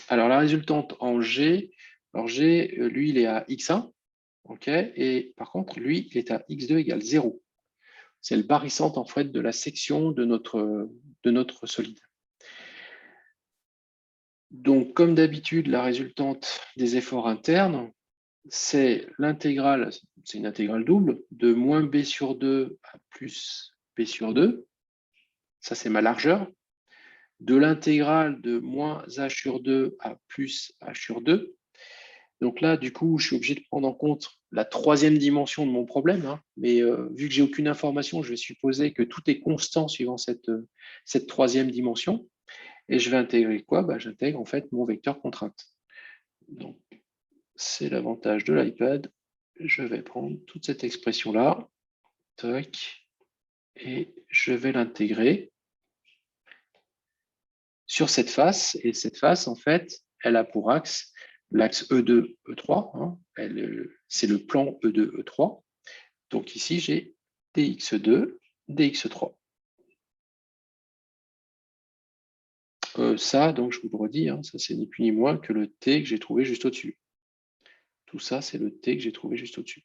Alors, la résultante en G, alors G, lui, il est à X1. OK, et par contre, lui, il est à X2 égale 0. C'est le barycentre en fait de la section de notre solide. Donc, comme d'habitude, la résultante des efforts internes, c'est l'intégrale, c'est une intégrale double, de moins B sur 2 à plus B sur 2. Ça, c'est ma largeur. De l'intégrale de moins H sur 2 à plus H sur 2. Donc là, du coup, je suis obligé de prendre en compte la troisième dimension de mon problème. Hein, mais vu que j'ai aucune information, je vais supposer que tout est constant suivant cette troisième dimension. Et je vais intégrer quoi? Bah, j'intègre en fait mon vecteur contrainte. Donc, c'est l'avantage de l'iPad. Je vais prendre toute cette expression-là. Et je vais l'intégrer sur cette face. Et cette face, en fait, elle a pour axe l'axe E2, E3, hein, c'est le plan E2, E3. Donc ici, j'ai dx2, dx3. Ça, donc je vous le redis, hein, ça c'est ni plus ni moins que le t que j'ai trouvé juste au-dessus. Tout ça, c'est le t que j'ai trouvé juste au-dessus.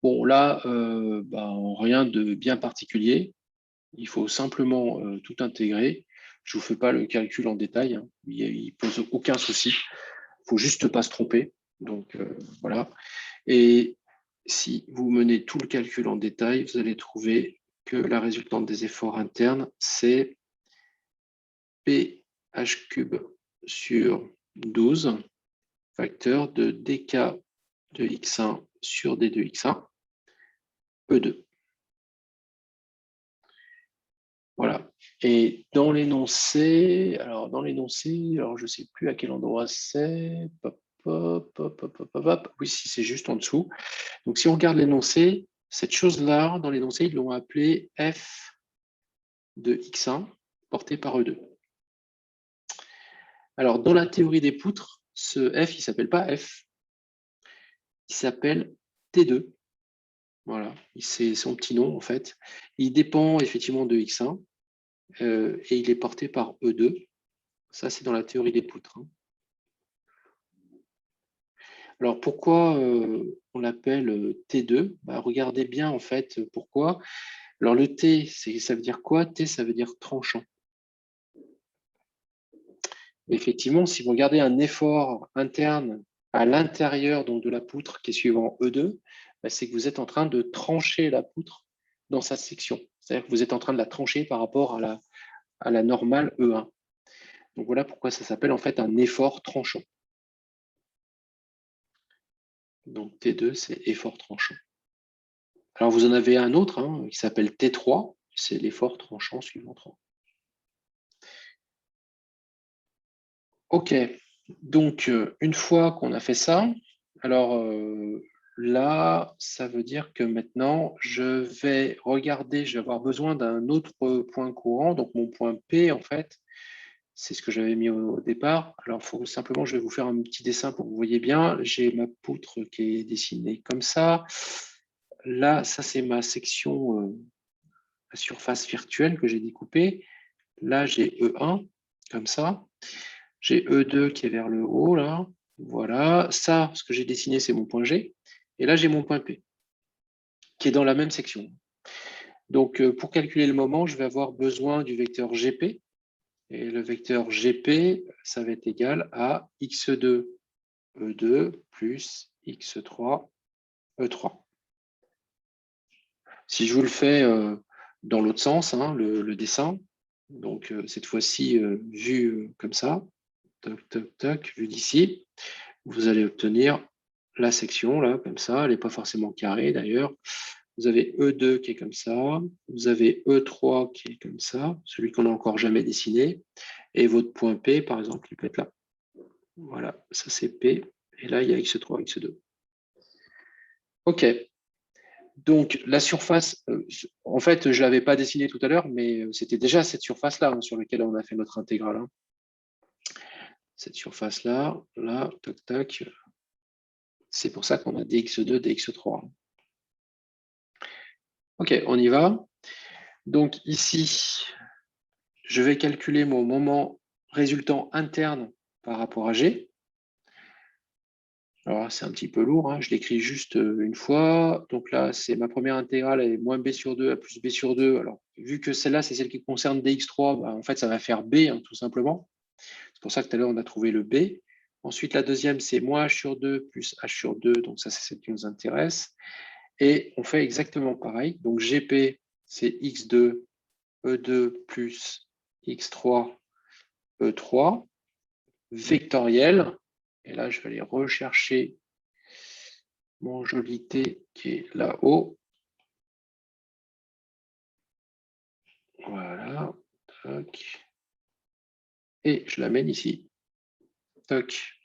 Bon, là, rien de bien particulier. Il faut simplement tout intégrer. Je ne vous fais pas le calcul en détail. Hein. Il ne pose aucun souci. Il ne faut juste pas se tromper. Donc, voilà. Et si vous menez tout le calcul en détail, vous allez trouver que la résultante des efforts internes, c'est ph³ sur 12, facteur de dk de x1 sur d de x1, E2. Voilà. Et dans l'énoncé, alors je ne sais plus à quel endroit c'est. Oui, si c'est juste en dessous. Donc si on regarde l'énoncé, cette chose-là, dans l'énoncé, ils l'ont appelé f de x1 porté par E2. Alors, dans la théorie des poutres, ce f, il ne s'appelle pas f, il s'appelle T2. Voilà, c'est son petit nom en fait. Il dépend effectivement de x1 et il est porté par E2. Ça, c'est dans la théorie des poutres. Alors, pourquoi on l'appelle T2? Regardez bien en fait pourquoi. Alors, le T, ça veut dire quoi? T, ça veut dire tranchant. Effectivement, si vous regardez un effort interne à l'intérieur donc de la poutre qui est suivant E2, c'est que vous êtes en train de trancher la poutre dans sa section. C'est-à-dire que vous êtes en train de la trancher par rapport à la normale E1. Donc voilà pourquoi ça s'appelle en fait un effort tranchant. Donc T2, c'est effort tranchant. Alors vous en avez un autre qui s'appelle T3, c'est l'effort tranchant suivant 3. Ok, donc une fois qu'on a fait ça, alors là, ça veut dire que maintenant, je vais regarder, je vais avoir besoin d'un autre point courant, donc mon point P en fait, c'est ce que j'avais mis au départ. Alors, il faut simplement, je vais vous faire un petit dessin pour que vous voyez bien. J'ai ma poutre qui est dessinée comme ça. Là, ça, c'est ma section, la surface virtuelle que j'ai découpée. Là, j'ai E1, comme ça. J'ai E2 qui est vers le haut, là. Voilà. Ça, ce que j'ai dessiné, c'est mon point G. Et là, j'ai mon point P, qui est dans la même section. Donc, pour calculer le moment, je vais avoir besoin du vecteur GP. Et le vecteur GP, ça va être égal à x2 E2 plus x3 E3. Si je vous le fais dans l'autre sens, le dessin, donc cette fois-ci vu comme ça, toc, toc, toc, vu d'ici, vous allez obtenir la section, là, comme ça, elle n'est pas forcément carrée d'ailleurs. Vous avez E2 qui est comme ça, vous avez E3 qui est comme ça, celui qu'on n'a encore jamais dessiné, et votre point P, par exemple, il peut être là. Voilà, ça c'est P, et là il y a x3, x2. Ok, donc la surface, en fait, je ne l'avais pas dessinée tout à l'heure, mais c'était déjà cette surface-là sur laquelle on a fait notre intégrale. Cette surface-là, là, tac, tac, c'est pour ça qu'on a dx2, dx3. Ok, on y va. Donc ici, je vais calculer mon moment résultant interne par rapport à G. Alors c'est un petit peu lourd, je l'écris juste une fois. Donc là, c'est ma première intégrale, elle est moins b sur 2 à plus b sur 2. Alors, vu que celle-là, c'est celle qui concerne dx3, en fait, ça va faire b, tout simplement. C'est pour ça que tout à l'heure, on a trouvé le b. Ensuite, la deuxième, c'est moins h sur 2 plus h sur 2. Donc ça, c'est celle qui nous intéresse. Et on fait exactement pareil. Donc gp, c'est x2, e2 plus x3, e3, vectoriel. Et là, je vais aller rechercher mon joli T qui est là-haut. Voilà. Toc. Et je l'amène ici. Toc.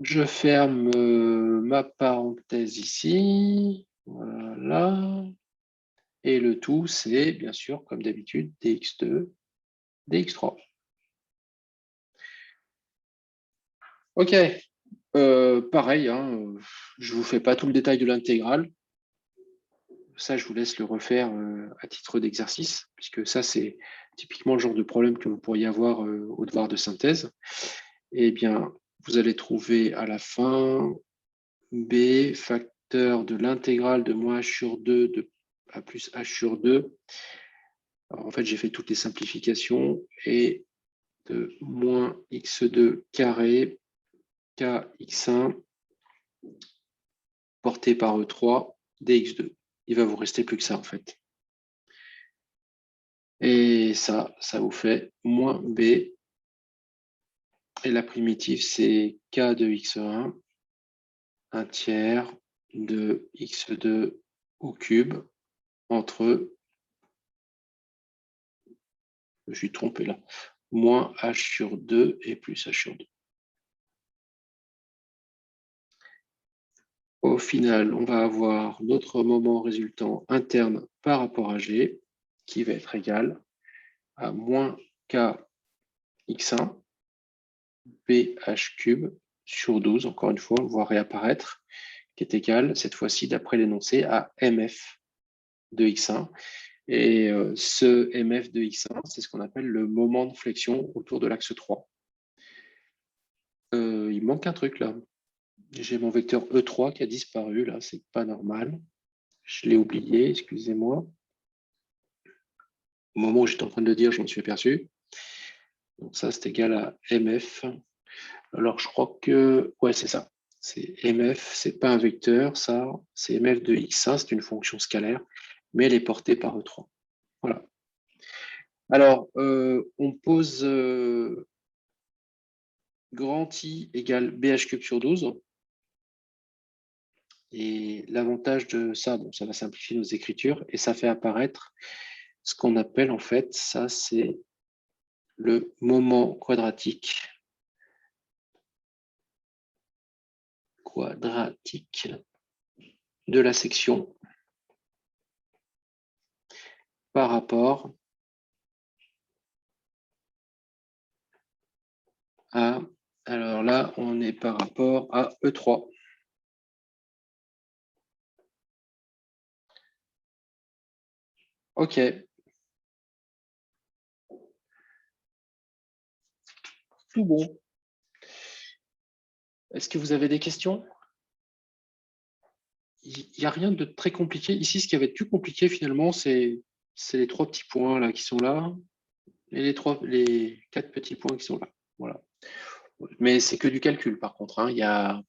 Je ferme ma parenthèse ici. Voilà. Et le tout, c'est bien sûr, comme d'habitude, dx2, dx3. Ok. Pareil, je ne vous fais pas tout le détail de l'intégrale. Ça, je vous laisse le refaire à titre d'exercice, puisque ça, c'est typiquement le genre de problème que vous pourriez avoir au devoir de synthèse. Eh bien, vous allez trouver à la fin B, facteur de l'intégrale de moins h sur 2 de A plus h sur 2. Alors, en fait, j'ai fait toutes les simplifications et de moins x2 carré kx1 porté par E3 dx2. Il va vous rester plus que ça, en fait. Et ça vous fait moins b. Et la primitive, c'est k de x1, 1 tiers de x2 au cube entre, je suis trompé là, moins h sur 2 et plus h sur 2. Au final, on va avoir notre moment résultant interne par rapport à G, qui va être égal à moins kx1 ph cube sur 12, encore une fois, on le voit réapparaître, qui est égal, cette fois-ci, d'après l'énoncé, à mf de x1. Et ce mf de x1, c'est ce qu'on appelle le moment de flexion autour de l'axe 3. Il manque un truc là. J'ai mon vecteur E3 qui a disparu, là, c'est pas normal. Je l'ai oublié, excusez-moi. Au moment où j'étais en train de le dire, je m'en suis aperçu. Donc ça, c'est égal à mf. Alors, je crois que... Ouais, c'est ça. C'est mf, c'est pas un vecteur, ça. C'est mf de x1, c'est une fonction scalaire, mais elle est portée par E3. Voilà. Alors, on pose grand I égale bh cube sur 12. Et l'avantage de ça, bon, ça va simplifier nos écritures et ça fait apparaître ce qu'on appelle en fait, ça c'est le moment quadratique de la section par rapport à, alors là on est par rapport à E3. Ok. Tout bon. Est-ce que vous avez des questions? Il n'y a rien de très compliqué. Ici, ce qui va être plus compliqué finalement, c'est les 3 petits points là qui sont là et les 4 petits points qui sont là. Voilà. Mais c'est que du calcul par contre. Hein. Il y a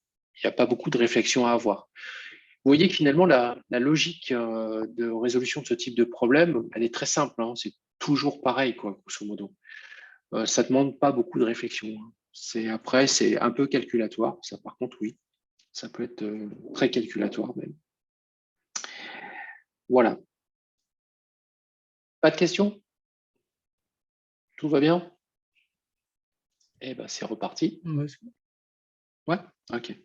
pas beaucoup de réflexion à avoir. Vous voyez que finalement, la logique de résolution de ce type de problème, elle est très simple. Hein. C'est toujours pareil, quoi, grosso modo. Ça ne demande pas beaucoup de réflexion. Hein. Après, c'est un peu calculatoire. Ça, par contre, oui. Ça peut être très calculatoire même. Voilà. Pas de questions? Tout va bien? Eh ben, c'est reparti. Ouais, ok.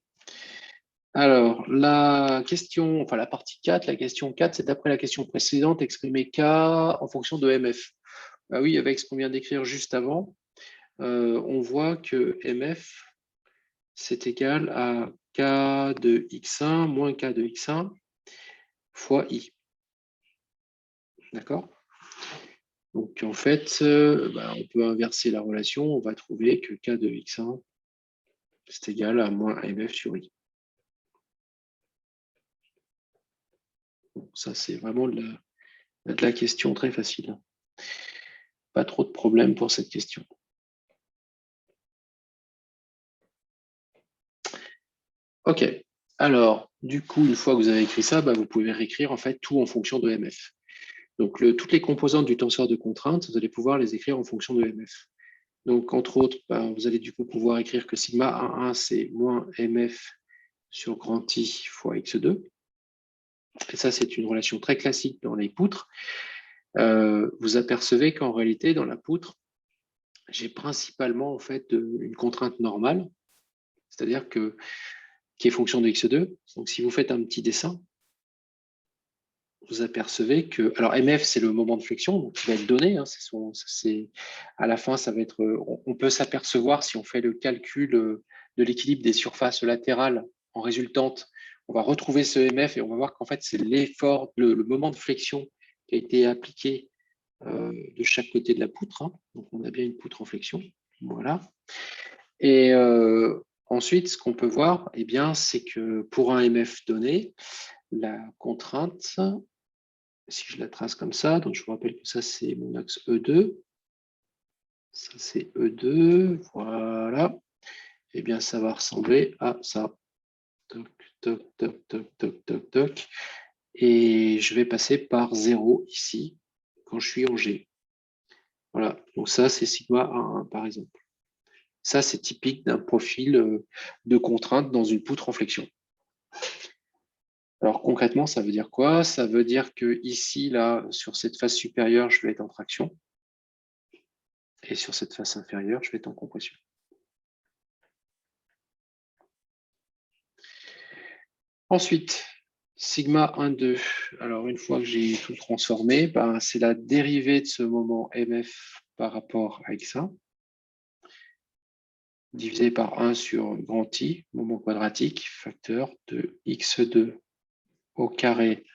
Alors, la question, enfin la partie 4, la question 4, c'est d'après la question précédente, exprimer K en fonction de MF. Bah oui, avec ce qu'on vient d'écrire juste avant, on voit que MF, c'est égal à K de X1 moins K de X1 fois I. D'accord? Donc, en fait, on peut inverser la relation. On va trouver que K de X1, c'est égal à moins MF sur I. Donc, ça, c'est vraiment de la question très facile. Pas trop de problème pour cette question. OK. Alors, du coup, une fois que vous avez écrit ça, vous pouvez réécrire en fait tout en fonction de MF. Donc, toutes les composantes du tenseur de contrainte, vous allez pouvoir les écrire en fonction de MF. Donc, entre autres, vous allez du coup pouvoir écrire que sigma 1,1, c'est moins MF sur grand I fois X2. Et ça, c'est une relation très classique dans les poutres. Vous apercevez qu'en réalité, dans la poutre, j'ai principalement en fait une contrainte normale, c'est-à-dire qui est fonction de X2. Donc, si vous faites un petit dessin, vous apercevez que, alors MF, c'est le moment de flexion, donc il va être donné. Hein, à la fin, ça va être, on peut s'apercevoir si on fait le calcul de l'équilibre des surfaces latérales en résultante, on va retrouver ce MF et on va voir qu'en fait, c'est l'effort, le moment de flexion qui a été appliqué de chaque côté de la poutre. Hein. Donc, on a bien une poutre en flexion. Voilà. Et ensuite, ce qu'on peut voir, eh bien, c'est que pour un MF donné, la contrainte, si je la trace comme ça, donc je vous rappelle que ça, c'est mon axe E2. Ça, c'est E2. Voilà. Eh bien, ça va ressembler à ça. Toc, toc, toc, toc, toc, toc, toc. Et je vais passer par 0 ici, quand je suis en G. Voilà. Donc ça, c'est sigma 1,1, par exemple. Ça, c'est typique d'un profil de contrainte dans une poutre en flexion. Alors concrètement, ça veut dire quoi? Ça veut dire que ici, là, sur cette face supérieure, je vais être en traction. Et sur cette face inférieure, je vais être en compression. Ensuite, Sigma 1, 2. Alors, une fois que j'ai tout transformé, ben, c'est la dérivée de ce moment MF par rapport à X1, divisé par 1 sur grand I, moment quadratique, facteur de X2 au carré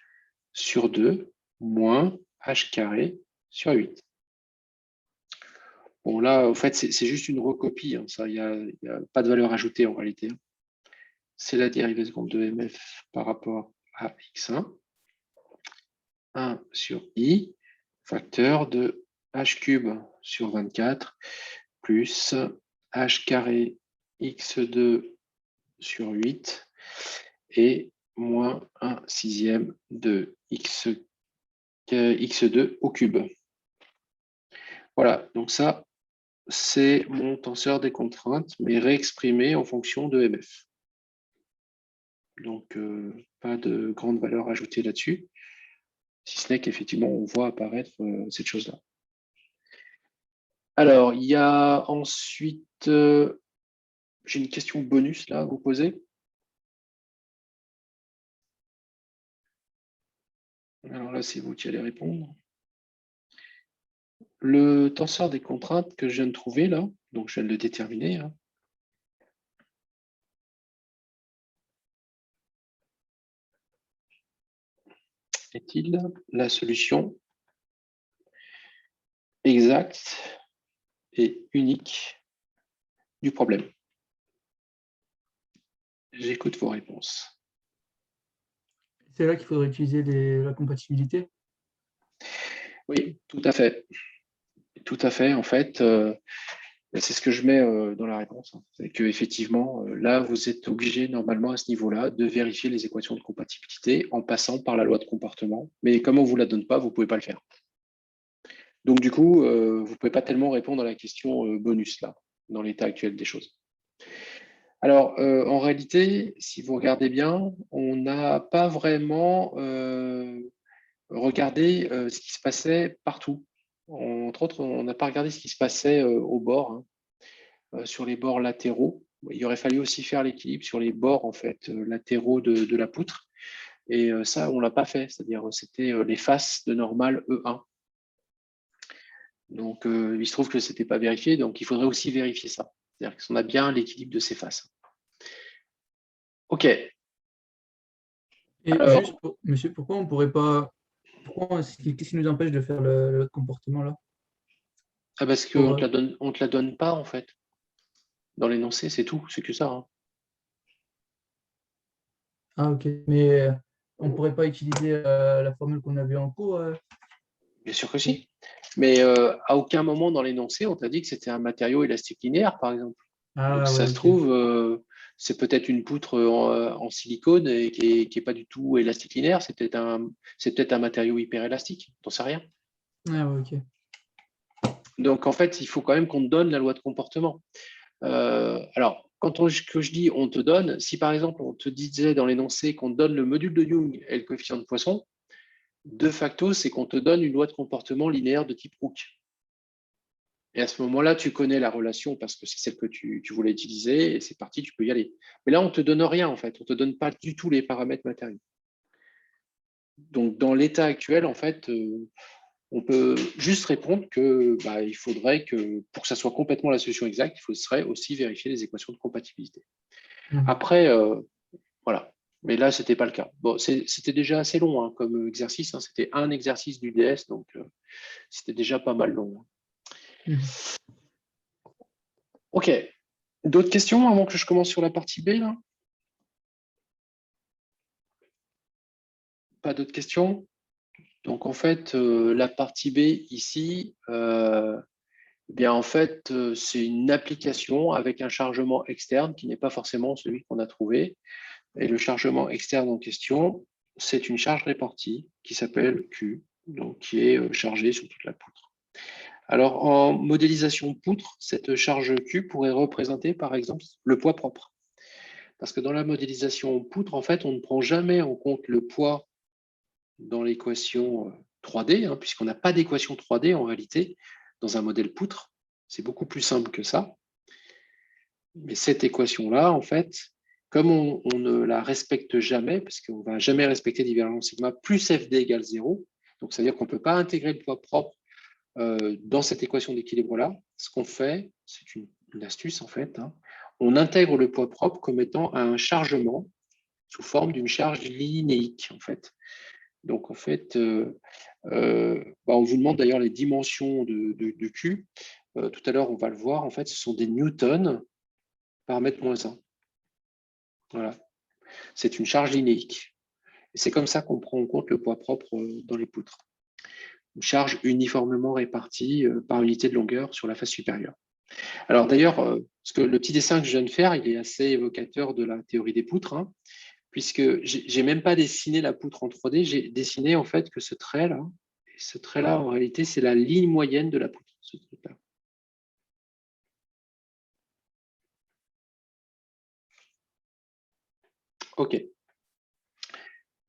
sur 2, moins H carré sur 8. Bon, là, en fait, c'est juste une recopie. Hein, ça, il n'y a pas de valeur ajoutée en réalité. Hein. C'est la dérivée seconde de MF par rapport à X1. 1 sur I, facteur de H cube sur 24, plus H carré X2 sur 8, et moins 1 sixième de X2 au cube. Voilà, donc ça, c'est mon tenseur des contraintes, mais réexprimé en fonction de MF. Donc, pas de grande valeur ajoutée là-dessus, si ce n'est qu'effectivement, on voit apparaître cette chose-là. Alors, il y a ensuite, j'ai une question bonus là à vous poser. Alors là, c'est vous qui allez répondre. Le tenseur des contraintes que je viens de trouver là, donc je viens de le déterminer, hein, est-il la solution exacte et unique du problème? J'écoute vos réponses. C'est là qu'il faudrait utiliser la compatibilité. Oui, tout à fait. Tout à fait, en fait, c'est ce que je mets dans la réponse. Hein. C'est qu'effectivement, là, vous êtes obligé normalement à ce niveau-là de vérifier les équations de compatibilité en passant par la loi de comportement. Mais comme on ne vous la donne pas, vous ne pouvez pas le faire. Donc du coup, vous ne pouvez pas tellement répondre à la question bonus là, dans l'état actuel des choses. Alors, en réalité, si vous regardez bien, on n'a pas vraiment regardé ce qui se passait partout. Entre autres, on n'a pas regardé ce qui se passait au bord, hein, sur les bords latéraux. Il aurait fallu aussi faire l'équilibre sur les bords en fait, latéraux de la poutre. Et ça, on ne l'a pas fait, c'est-à-dire c'était les faces de normal E1. Donc, il se trouve que ce n'était pas vérifié, donc il faudrait aussi vérifier ça. C'est-à-dire qu'on a bien l'équilibre de ces faces. OK. Et Alors, juste, monsieur, pourquoi on pourrait pas... Qu'est-ce qui nous empêche de faire le comportement là? parce qu'on ne te la donne pas, en fait. Dans l'énoncé, c'est tout, c'est que ça. Hein. Ah, ok. Mais on ne pourrait pas utiliser la formule qu'on a vue en cours Bien sûr que si. Mais à aucun moment dans l'énoncé, on t'a dit que c'était un matériau élastique linéaire, par exemple. Ah, Donc, ouais, ça se ok. trouve, c'est peut-être une poutre en silicone et qui n'est pas du tout élastique linéaire. C'est peut-être un matériau hyperélastique. T'en sais rien. Ah, ouais, ok. Donc, en fait, il faut quand même qu'on te donne la loi de comportement. Alors, quand je dis on te donne, si par exemple on te disait dans l'énoncé qu'on te donne le module de Young et le coefficient de Poisson, de facto, c'est qu'on te donne une loi de comportement linéaire de type Hooke. Et à ce moment-là, tu connais la relation parce que c'est celle que tu voulais utiliser et c'est parti, tu peux y aller. Mais là, on ne te donne rien en fait, on ne te donne pas du tout les paramètres matériaux. Donc, dans l'état actuel, en fait, on peut juste répondre que il faudrait que, pour que ça soit complètement la solution exacte, il faudrait aussi vérifier les équations de compatibilité. Après, voilà. Mais là, ce n'était pas le cas. Bon, c'était déjà assez long hein, comme exercice. Hein. C'était un exercice du DS, donc c'était déjà pas mal long. Hein. OK. D'autres questions avant que je commence sur la partie B là? Pas d'autres questions? Donc en fait, la partie B ici, bien en fait, c'est une application avec un chargement externe qui n'est pas forcément celui qu'on a trouvé. Et le chargement externe en question, c'est une charge répartie qui s'appelle Q, donc qui est chargée sur toute la poutre. Alors en modélisation poutre, cette charge Q pourrait représenter par exemple le poids propre. Parce que dans la modélisation poutre, en fait, on ne prend jamais en compte le poids dans l'équation 3D, hein, puisqu'on n'a pas d'équation 3D en réalité dans un modèle poutre. C'est beaucoup plus simple que ça. Mais cette équation-là, en fait, comme on ne la respecte jamais, parce qu'on ne va jamais respecter divergence sigma plus FD égale 0, donc ça veut dire qu'on ne peut pas intégrer le poids propre dans cette équation d'équilibre-là. Ce qu'on fait, c'est une astuce en fait, hein, on intègre le poids propre comme étant un chargement sous forme d'une charge linéique en fait. Donc en fait, on vous demande d'ailleurs les dimensions de Q. Tout à l'heure, on va le voir, en fait, ce sont des newtons par mètre moins 1. Voilà. C'est une charge linéique. Et c'est comme ça qu'on prend en compte le poids propre dans les poutres. Une charge uniformément répartie par unité de longueur sur la face supérieure. Alors d'ailleurs, parce que le petit dessin que je viens de faire, il est assez évocateur de la théorie des poutres, hein, puisque j'ai même pas dessiné la poutre en 3D, j'ai dessiné en fait que ce trait-là, en réalité, c'est la ligne moyenne de la poutre. Ce truc-là. OK.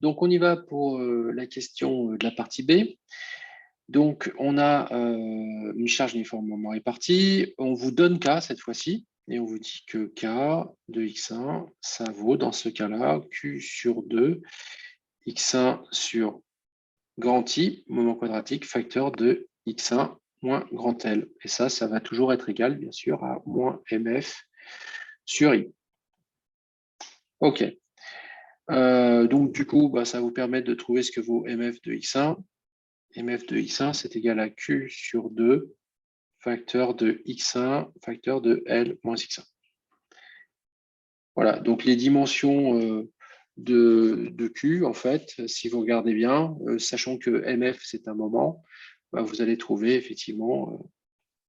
Donc, on y va pour la question de la partie B. Donc, on a une charge uniformément répartie. On vous donne K cette fois-ci, et on vous dit que K de X1, ça vaut dans ce cas-là Q sur 2, X1 sur grand I, moment quadratique, facteur de X1 moins grand L. Et ça va toujours être égal, bien sûr, à moins MF sur I. OK. Donc, du coup, ça va vous permettre de trouver ce que vaut MF de X1. MF de X1, c'est égal à Q sur 2, facteur de X1, facteur de L moins X1. Voilà, donc les dimensions de Q, en fait, si vous regardez bien, sachant que MF, c'est un moment, vous allez trouver effectivement,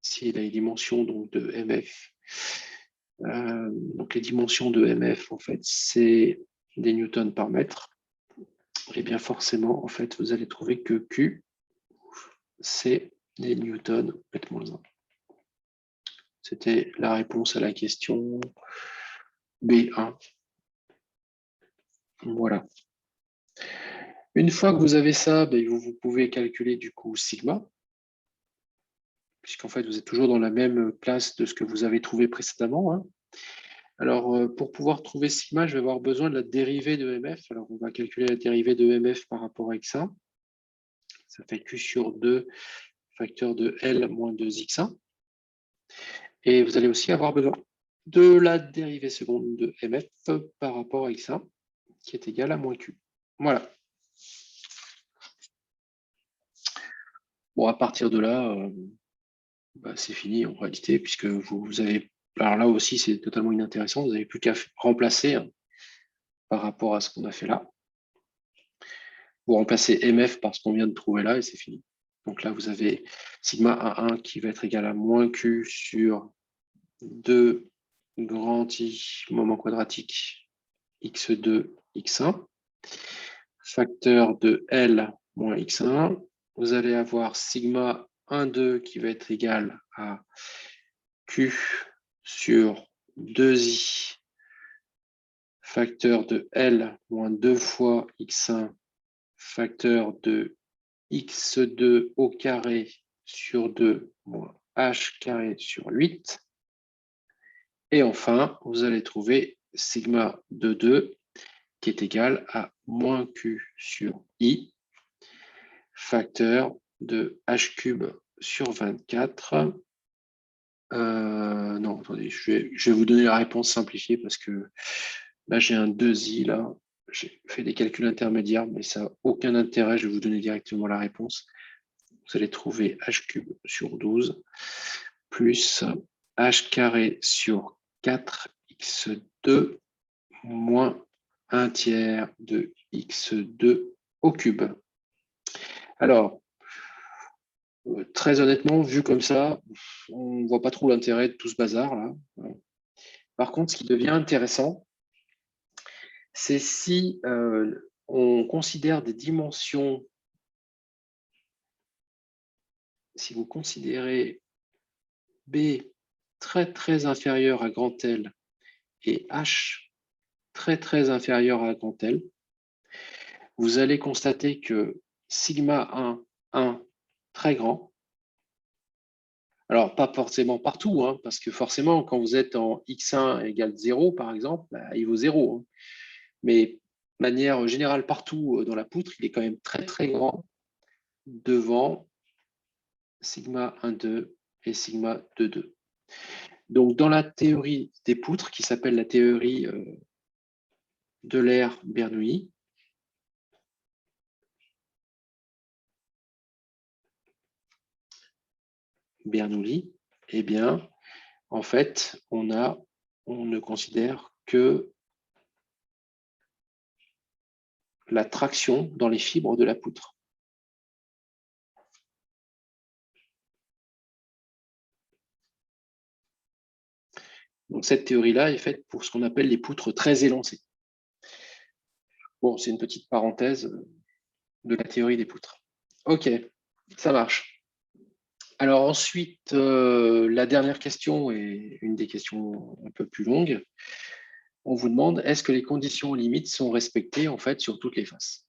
si les dimensions donc, de MF, donc les dimensions de MF, en fait, c'est des newtons par mètre. Et bien forcément, en fait, vous allez trouver que Q, c'est des newtons mètre moins 1. C'était la réponse à la question B1. Voilà. Une fois que vous avez ça, vous pouvez calculer du coup sigma, puisqu'en fait, vous êtes toujours dans la même classe de ce que vous avez trouvé précédemment. Hein. Alors, pour pouvoir trouver sigma, je vais avoir besoin de la dérivée de MF. Alors, on va calculer la dérivée de MF par rapport à X1. Ça fait Q sur 2, facteur de L moins 2X1. Et vous allez aussi avoir besoin de la dérivée seconde de MF par rapport à X1, qui est égal à moins Q. Voilà. Bon, à partir de là, c'est fini en réalité, puisque vous avez... Alors là aussi, c'est totalement inintéressant. Vous n'avez plus qu'à remplacer hein, par rapport à ce qu'on a fait là. Vous remplacez MF par ce qu'on vient de trouver là et c'est fini. Donc là, vous avez sigma A1 qui va être égal à moins Q sur 2 grand I moment quadratique x2, x1, facteur de L moins x1. Vous allez avoir sigma 1, 2 qui va être égal à Q sur 2i facteur de L moins 2 fois x1 facteur de x2 au carré sur 2 moins h carré sur 8. Et enfin, vous allez trouver sigma de 2 qui est égal à moins q sur i facteur de h cube sur 24. Non, attendez, je vais vous donner la réponse simplifiée parce que là, j'ai un 2i, là. J'ai fait des calculs intermédiaires, mais ça n'a aucun intérêt. Je vais vous donner directement la réponse. Vous allez trouver h cube sur 12 plus h carré sur 4x2 moins 1 tiers de x2 au cube. Alors, très honnêtement, vu comme ça, on ne voit pas trop l'intérêt de tout ce bazar là. Par contre, ce qui devient intéressant, c'est si on considère des dimensions, si vous considérez B très très inférieur à grand L et H très très inférieur à grand L, vous allez constater que sigma 1, 1 très grand. Alors, pas forcément partout, hein, parce que forcément, quand vous êtes en x1 égale 0, par exemple, bah, il vaut 0. Hein. Mais de manière générale, partout dans la poutre, il est quand même très, très grand devant sigma 1,2 et sigma 2,2. Donc, dans la théorie des poutres, qui s'appelle la théorie D'Euler-Bernoulli, eh bien, en fait, on ne considère que la traction dans les fibres de la poutre. Donc, cette théorie-là est faite pour ce qu'on appelle les poutres très élancées. Bon, c'est une petite parenthèse de la théorie des poutres. OK, ça marche. Alors ensuite, la dernière question est une des questions un peu plus longues. On vous demande, est-ce que les conditions limites sont respectées en fait sur toutes les faces?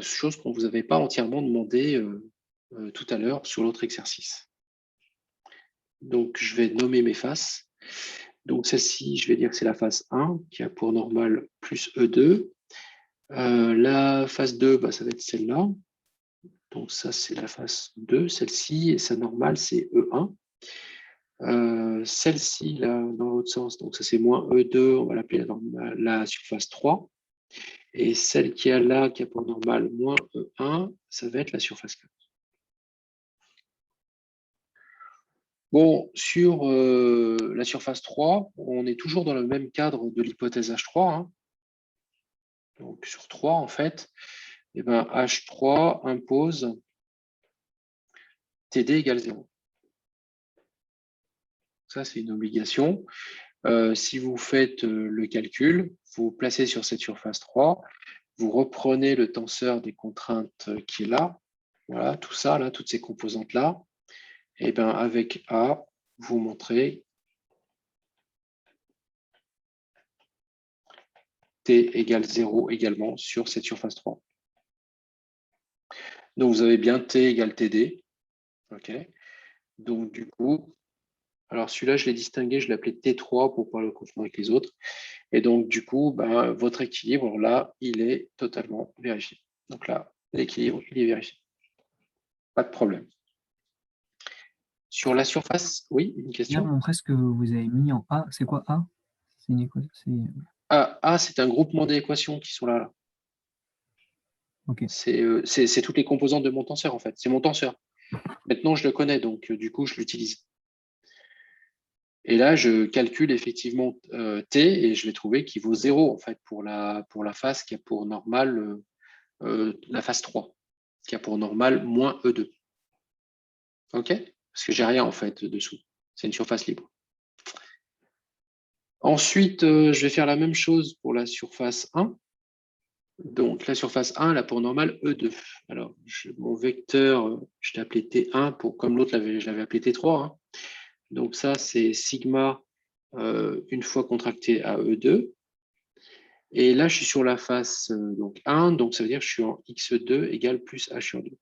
Chose qu'on ne vous avait pas entièrement demandé tout à l'heure sur l'autre exercice. Donc, je vais nommer mes faces. Donc, celle-ci, je vais dire que c'est la face 1 qui a pour normale plus E2. La face 2, bah, ça va être celle-là. Donc, ça, c'est la face 2. Celle-ci, et sa normale, c'est E1. Celle-ci, là, dans l'autre sens, donc ça, c'est moins E2. On va l'appeler la surface 3. Et celle qui est là, qui a pour normale moins E1, ça va être la surface 4. Bon, sur la surface 3, on est toujours dans le même cadre de l'hypothèse H3. Hein. Donc, sur 3, en fait, eh ben, H3 impose TD égale 0. Ça, c'est une obligation. Si vous faites le calcul, vous placez sur cette surface 3, vous reprenez le tenseur des contraintes qui est là, voilà, tout ça, là, toutes ces composantes-là, et bien avec A, vous montrez T égale 0 également sur cette surface 3. Donc vous avez bien T égale TD. OK. Donc du coup, alors celui-là, je l'ai distingué, je l'ai appelé T3 pour ne pas le confondre avec les autres. Et donc du coup, ben, votre équilibre, là, il est totalement vérifié. Donc là, l'équilibre, il est vérifié. Pas de problème. Sur la surface, oui, une Bien question. montrer ce que vous avez mis en A. C'est quoi A? C'est une équation. A, c'est un groupement d'équations qui sont là. Ok. C'est toutes les composantes de mon tenseur, en fait. C'est mon tenseur. Maintenant, je le connais, donc du coup, je l'utilise. Et là, je calcule effectivement T et je vais trouver qu'il vaut 0, en fait, pour la face qui a pour normale la face 3, qui a pour normale moins E2. OK? Parce que j'ai rien, en fait, dessous. C'est une surface libre. Ensuite, je vais faire la même chose pour la surface 1. Donc, la surface 1, elle a pour normale E2. Alors, mon vecteur, je l'ai appelé T1, comme l'autre, je l'avais appelé T3. Hein. Donc, ça, c'est sigma une fois contracté à E2. Et là, je suis sur la face donc 1, donc ça veut dire que je suis en X2 égale plus H sur 2.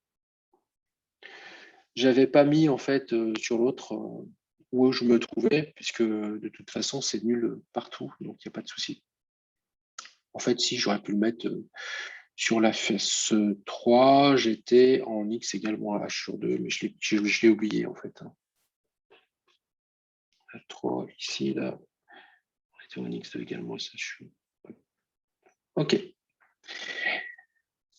Je n'avais pas mis, en fait, sur l'autre où je me trouvais, puisque de toute façon, c'est nul partout, donc il n'y a pas de souci. En fait, si j'aurais pu le mettre sur la face 3, j'étais en X égale moins H sur 2, mais je l'ai oublié, en fait. Hein. La 3, ici, là, on était en X2 égale moins H sur 2. OK.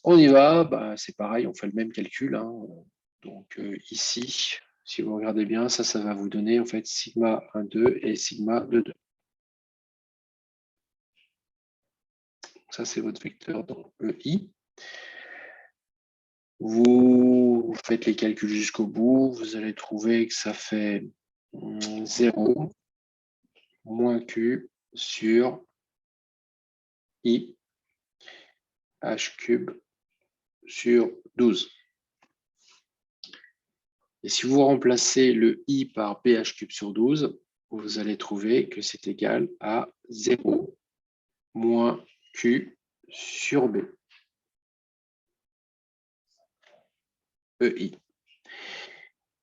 On y va, bah, c'est pareil, on fait le même calcul. Hein. Donc ici, si vous regardez bien, ça va vous donner en fait sigma 1,2 et sigma 2,2. Ça, c'est votre vecteur dans EI. Vous faites les calculs jusqu'au bout, vous allez trouver que ça fait 0 moins Q sur I H cube sur 12. Et si vous remplacez le I par BH cube sur 12, vous allez trouver que c'est égal à 0 moins Q sur B. EI.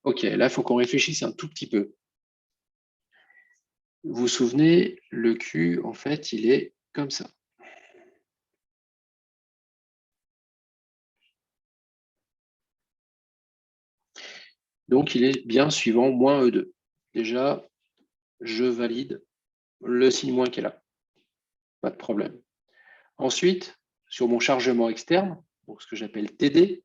Ok, là, il faut qu'on réfléchisse un tout petit peu. Vous vous souvenez, le Q, en fait, il est comme ça. Donc, il est bien suivant moins E2. Déjà, je valide le signe moins qui est là. Pas de problème. Ensuite, sur mon chargement externe, donc ce que j'appelle TD,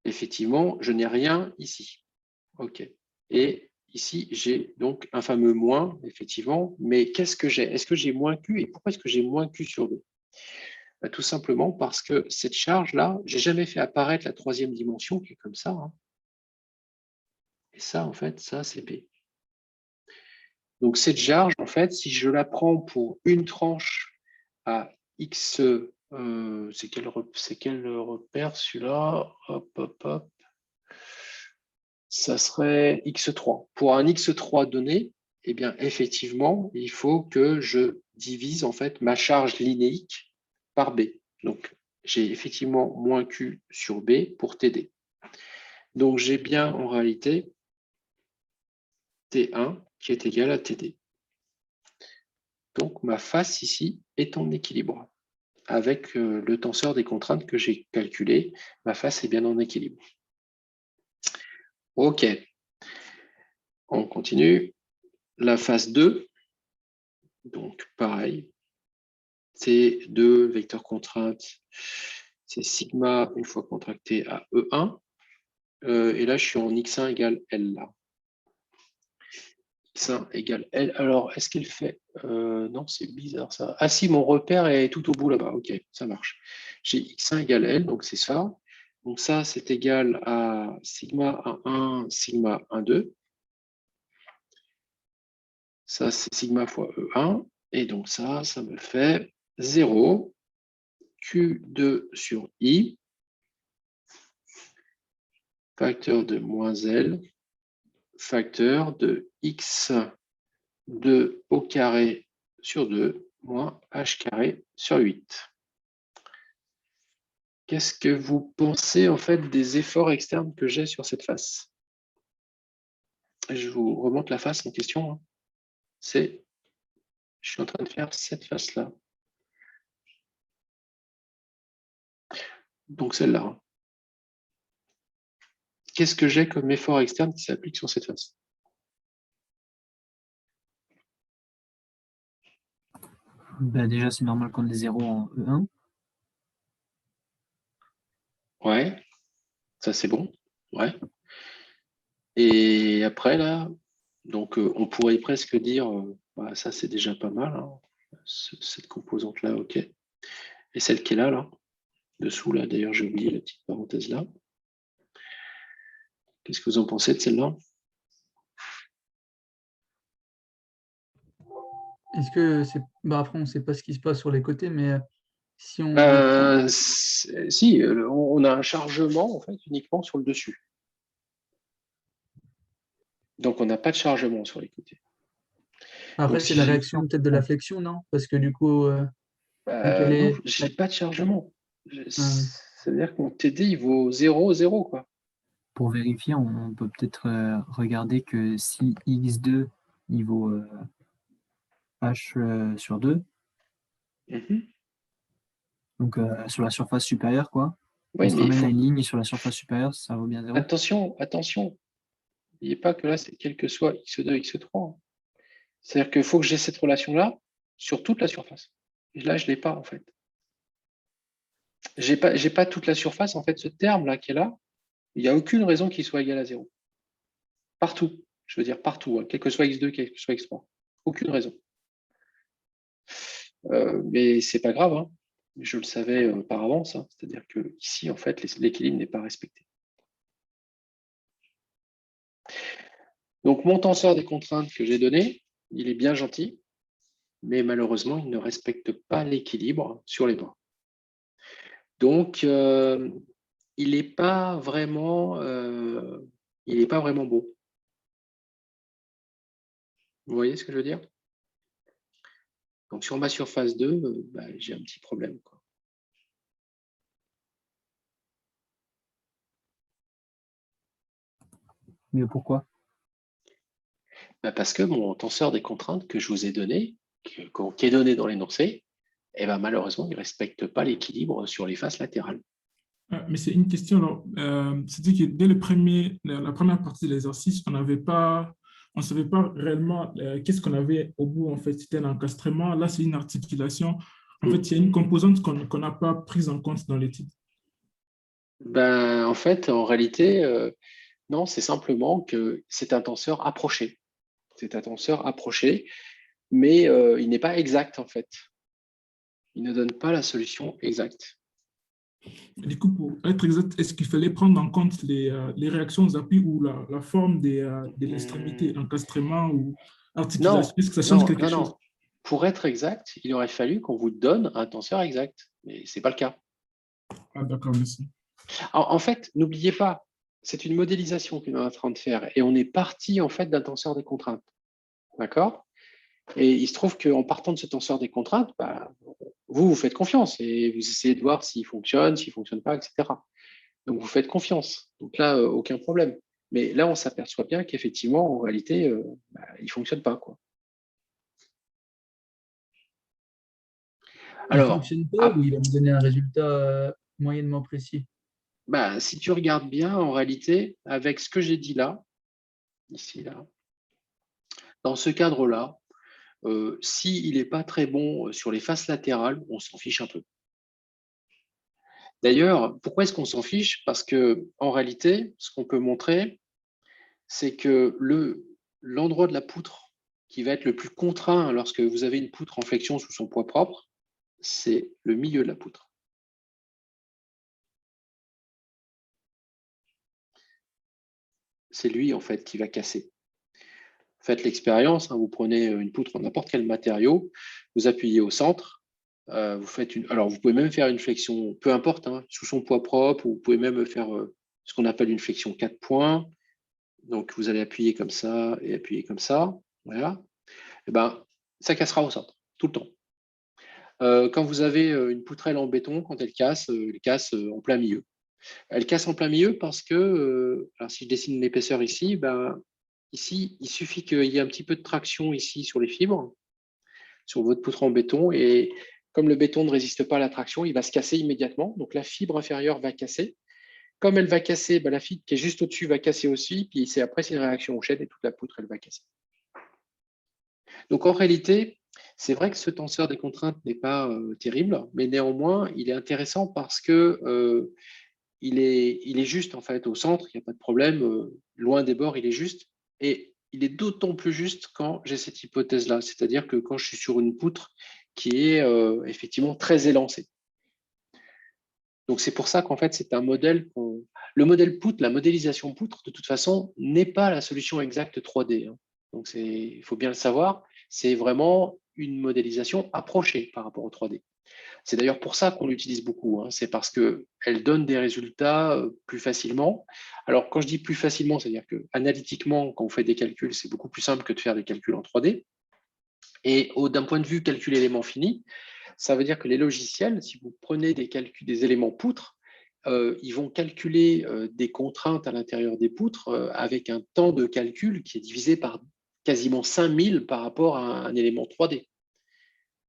effectivement, je n'ai rien ici. OK. Et ici, j'ai donc un fameux moins, effectivement. Mais qu'est-ce que j'ai? Est-ce que j'ai moins Q? Et pourquoi est-ce que j'ai moins Q sur 2? Bah, tout simplement parce que cette charge-là, j'ai jamais fait apparaître la troisième dimension qui est comme ça, hein. Et ça, en fait, ça, c'est P. Donc cette charge, en fait, si je la prends pour une tranche à X, c'est quel repère celui-là? Hop, hop, hop. Ça serait X3. Pour un X3 donné, eh bien, effectivement, il faut que je divise en fait ma charge linéique par B. Donc, j'ai effectivement moins Q sur B pour TD. Donc, j'ai bien en réalité T1 qui est égal à TD. Donc, ma face ici est en équilibre. Avec le tenseur des contraintes que j'ai calculé, ma face est bien en équilibre. OK. On continue. La phase 2, donc pareil, c'est 2 vecteurs contraintes, c'est sigma une fois contracté à E1. Et là, je suis en X1 égale L. Là. X1 égale L. Alors, est-ce qu'il fait non, c'est bizarre ça. Ah si, mon repère est tout au bout là-bas. OK, ça marche. J'ai X1 égale L, donc c'est ça. Donc ça, c'est égal à sigma 1, sigma 1, 2. Ça, c'est sigma fois E1. Et donc ça me fait 0, Q2 sur I, facteur de moins L, facteur de X2 au carré sur 2, moins H carré sur 8. Qu'est-ce que vous pensez en fait des efforts externes que j'ai sur cette face? Je vous remonte la face en question. Hein. Je suis en train de faire cette face-là. Donc celle-là. Hein. Qu'est-ce que j'ai comme effort externe qui s'applique sur cette face? Ben, déjà, c'est normal qu'on ait 0 en E1. Ouais, ça c'est bon. Ouais. Et après, là, donc on pourrait presque dire, bah, ça c'est déjà pas mal, hein, cette composante-là, ok. Et celle qui est là, dessous, là, d'ailleurs j'ai oublié la petite parenthèse là. Qu'est-ce que vous en pensez de celle-là? Est-ce que c'est. Bah, après, on ne sait pas ce qui se passe sur les côtés, mais si on reprend. Si, on a un chargement en fait uniquement sur le dessus. Donc on n'a pas de chargement sur les côtés. Après, Donc, c'est si la j'ai réaction peut-être de la flexion, non? Parce que du coup, donc elle non, est. je n'ai pas de chargement. Ah, oui. C'est-à-dire que mon TD, il vaut 0, 0, quoi. Pour vérifier, on peut peut-être regarder que si X2 il vaut H sur 2, Mhm. donc sur la surface supérieure, quoi. Oui, On se mais il ramène à faut. une ligne et sur la surface supérieure, ça vaut bien 0. Attention, attention. N'oubliez pas que là, c'est quel que soit x2, x3. C'est-à-dire qu'il faut que j'ai cette relation-là sur toute la surface. Et là, je ne l'ai pas, en fait. J'ai pas toute la surface, en fait, ce terme-là qui est là, il n'y a aucune raison qu'il soit égal à 0. Partout. Je veux dire partout, hein, quel que soit x2, quel que soit x3. Aucune raison. Mais c'est pas grave, hein. Je le savais par avance. Hein. C'est-à-dire que ici, en fait, l'équilibre n'est pas respecté. Donc, mon tenseur des contraintes que j'ai donné, il est bien gentil, mais malheureusement, il ne respecte pas l'équilibre sur les bras. Donc, il n'est pas vraiment, beau. Vous voyez ce que je veux dire? Donc, sur ma surface 2, bah, j'ai un petit problème, quoi. Mais pourquoi? Ben, parce que mon tenseur des contraintes que je vous ai donné, qui est donné dans l'énoncé, eh ben, malheureusement, il ne respecte pas l'équilibre sur les faces latérales. Mais c'est une question, alors, c'est-à-dire que dès la première partie de l'exercice, on ne savait pas réellement qu'est-ce qu'on avait au bout, en fait. C'était l'encastrement, là, c'est une articulation. En fait, il y a une composante qu'on n'a pas prise en compte dans l'étude. Ben, en fait, en réalité, non, c'est simplement que c'est un tenseur approché. C'est un tenseur approché, mais il n'est pas exact, en fait. Il ne donne pas la solution exacte. Du coup, pour être exact, est-ce qu'il fallait prendre en compte les réactions aux appuis ou la forme de l'extrémité, encastrement ou articulation? Non, Est-ce que ça change non, quelque non, chose? non. Pour être exact, il aurait fallu qu'on vous donne un tenseur exact, mais ce n'est pas le cas. Ah, d'accord, merci. En fait, n'oubliez pas, c'est une modélisation qu'on est en train de faire et on est parti en fait d'un tenseur des contraintes. D'accord? Et il se trouve qu'en partant de ce tenseur des contraintes, bah, vous faites confiance et vous essayez de voir s'il fonctionne, s'il ne fonctionne pas, etc. Donc, vous faites confiance. Donc là, aucun problème. Mais là, on s'aperçoit bien qu'effectivement, en réalité, il ne fonctionne pas, quoi. Il ne Alors, fonctionne pas ou il va me donner un résultat moyennement précis? bah, si tu regardes bien, en réalité, avec ce que j'ai dit là, ici, là, dans ce cadre-là, s'il n'est pas très bon sur les faces latérales, on s'en fiche un peu. D'ailleurs, pourquoi est-ce qu'on s'en fiche? Parce que en réalité, ce qu'on peut montrer, c'est que l'endroit de la poutre qui va être le plus contraint lorsque vous avez une poutre en flexion sous son poids propre, c'est le milieu de la poutre. C'est lui, en fait, qui va casser. Faites l'expérience, hein, vous prenez une poutre en n'importe quel matériau, vous appuyez au centre, vous faites alors vous pouvez même faire une flexion, peu importe, hein, sous son poids propre, ou vous pouvez même faire ce qu'on appelle une flexion 4 points. Donc vous allez appuyer comme ça et appuyer comme ça, voilà. Et ben, ça cassera au centre, tout le temps. Quand vous avez une poutrelle en béton, quand elle casse en plein milieu. Elle casse en plein milieu parce que, alors si je dessine l'épaisseur ici, ben, ici, il suffit qu'il y ait un petit peu de traction ici sur les fibres, sur votre poutre en béton, et comme le béton ne résiste pas à la traction, il va se casser immédiatement. Donc la fibre inférieure va casser. Comme elle va casser, ben, la fibre qui est juste au-dessus va casser aussi, puis après c'est une réaction en chaîne et toute la poutre elle va casser. Donc en réalité, c'est vrai que ce tenseur des contraintes n'est pas terrible, mais néanmoins, il est intéressant parce que il est juste en fait au centre, il n'y a pas de problème, loin des bords, il est juste. Et il est d'autant plus juste quand j'ai cette hypothèse-là, c'est-à-dire que quand je suis sur une poutre qui est effectivement très élancée. Donc c'est pour ça qu'en fait, c'est un modèle le modèle poutre, la modélisation poutre, de toute façon, n'est pas la solution exacte 3D. Hein. Donc il faut bien le savoir, c'est vraiment une modélisation approchée par rapport au 3D. C'est d'ailleurs pour ça qu'on l'utilise beaucoup. Hein. C'est parce qu'elle donne des résultats plus facilement. Alors, quand je dis plus facilement, c'est-à-dire que analytiquement, quand on fait des calculs, c'est beaucoup plus simple que de faire des calculs en 3D. Et d'un point de vue calcul élément fini, ça veut dire que les logiciels, si vous prenez des calculs des éléments poutres, ils vont calculer des contraintes à l'intérieur des poutres avec un temps de calcul qui est divisé par quasiment 5000 par rapport à un élément 3D.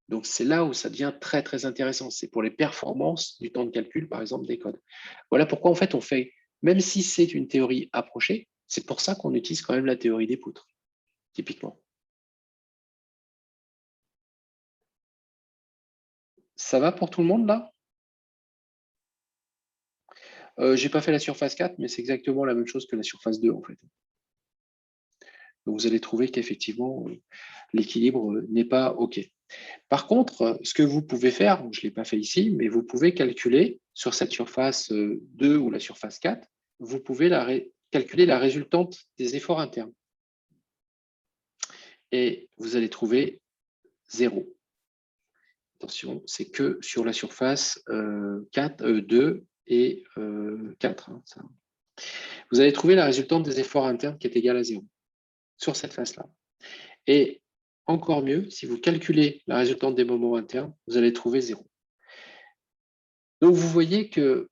Donc, c'est là où ça devient très, très intéressant. C'est pour les performances du temps de calcul, par exemple, des codes. Voilà pourquoi, en fait, on fait, même si c'est une théorie approchée, c'est pour ça qu'on utilise quand même la théorie des poutres, typiquement. Ça va pour tout le monde, là? Je n'ai pas fait la surface 4, mais c'est exactement la même chose que la surface 2, en fait. Donc, vous allez trouver qu'effectivement, l'équilibre n'est pas OK. Par contre, ce que vous pouvez faire, je ne l'ai pas fait ici, mais vous pouvez calculer sur cette surface 2 ou la surface 4, vous pouvez calculer la résultante des efforts internes. Et vous allez trouver 0. Attention, c'est que sur la surface 2 et 4. Hein, ça. Vous allez trouver la résultante des efforts internes qui est égale à 0 sur cette face-là. Et encore mieux, si vous calculez la résultante des moments internes, vous allez trouver 0. Donc, vous voyez que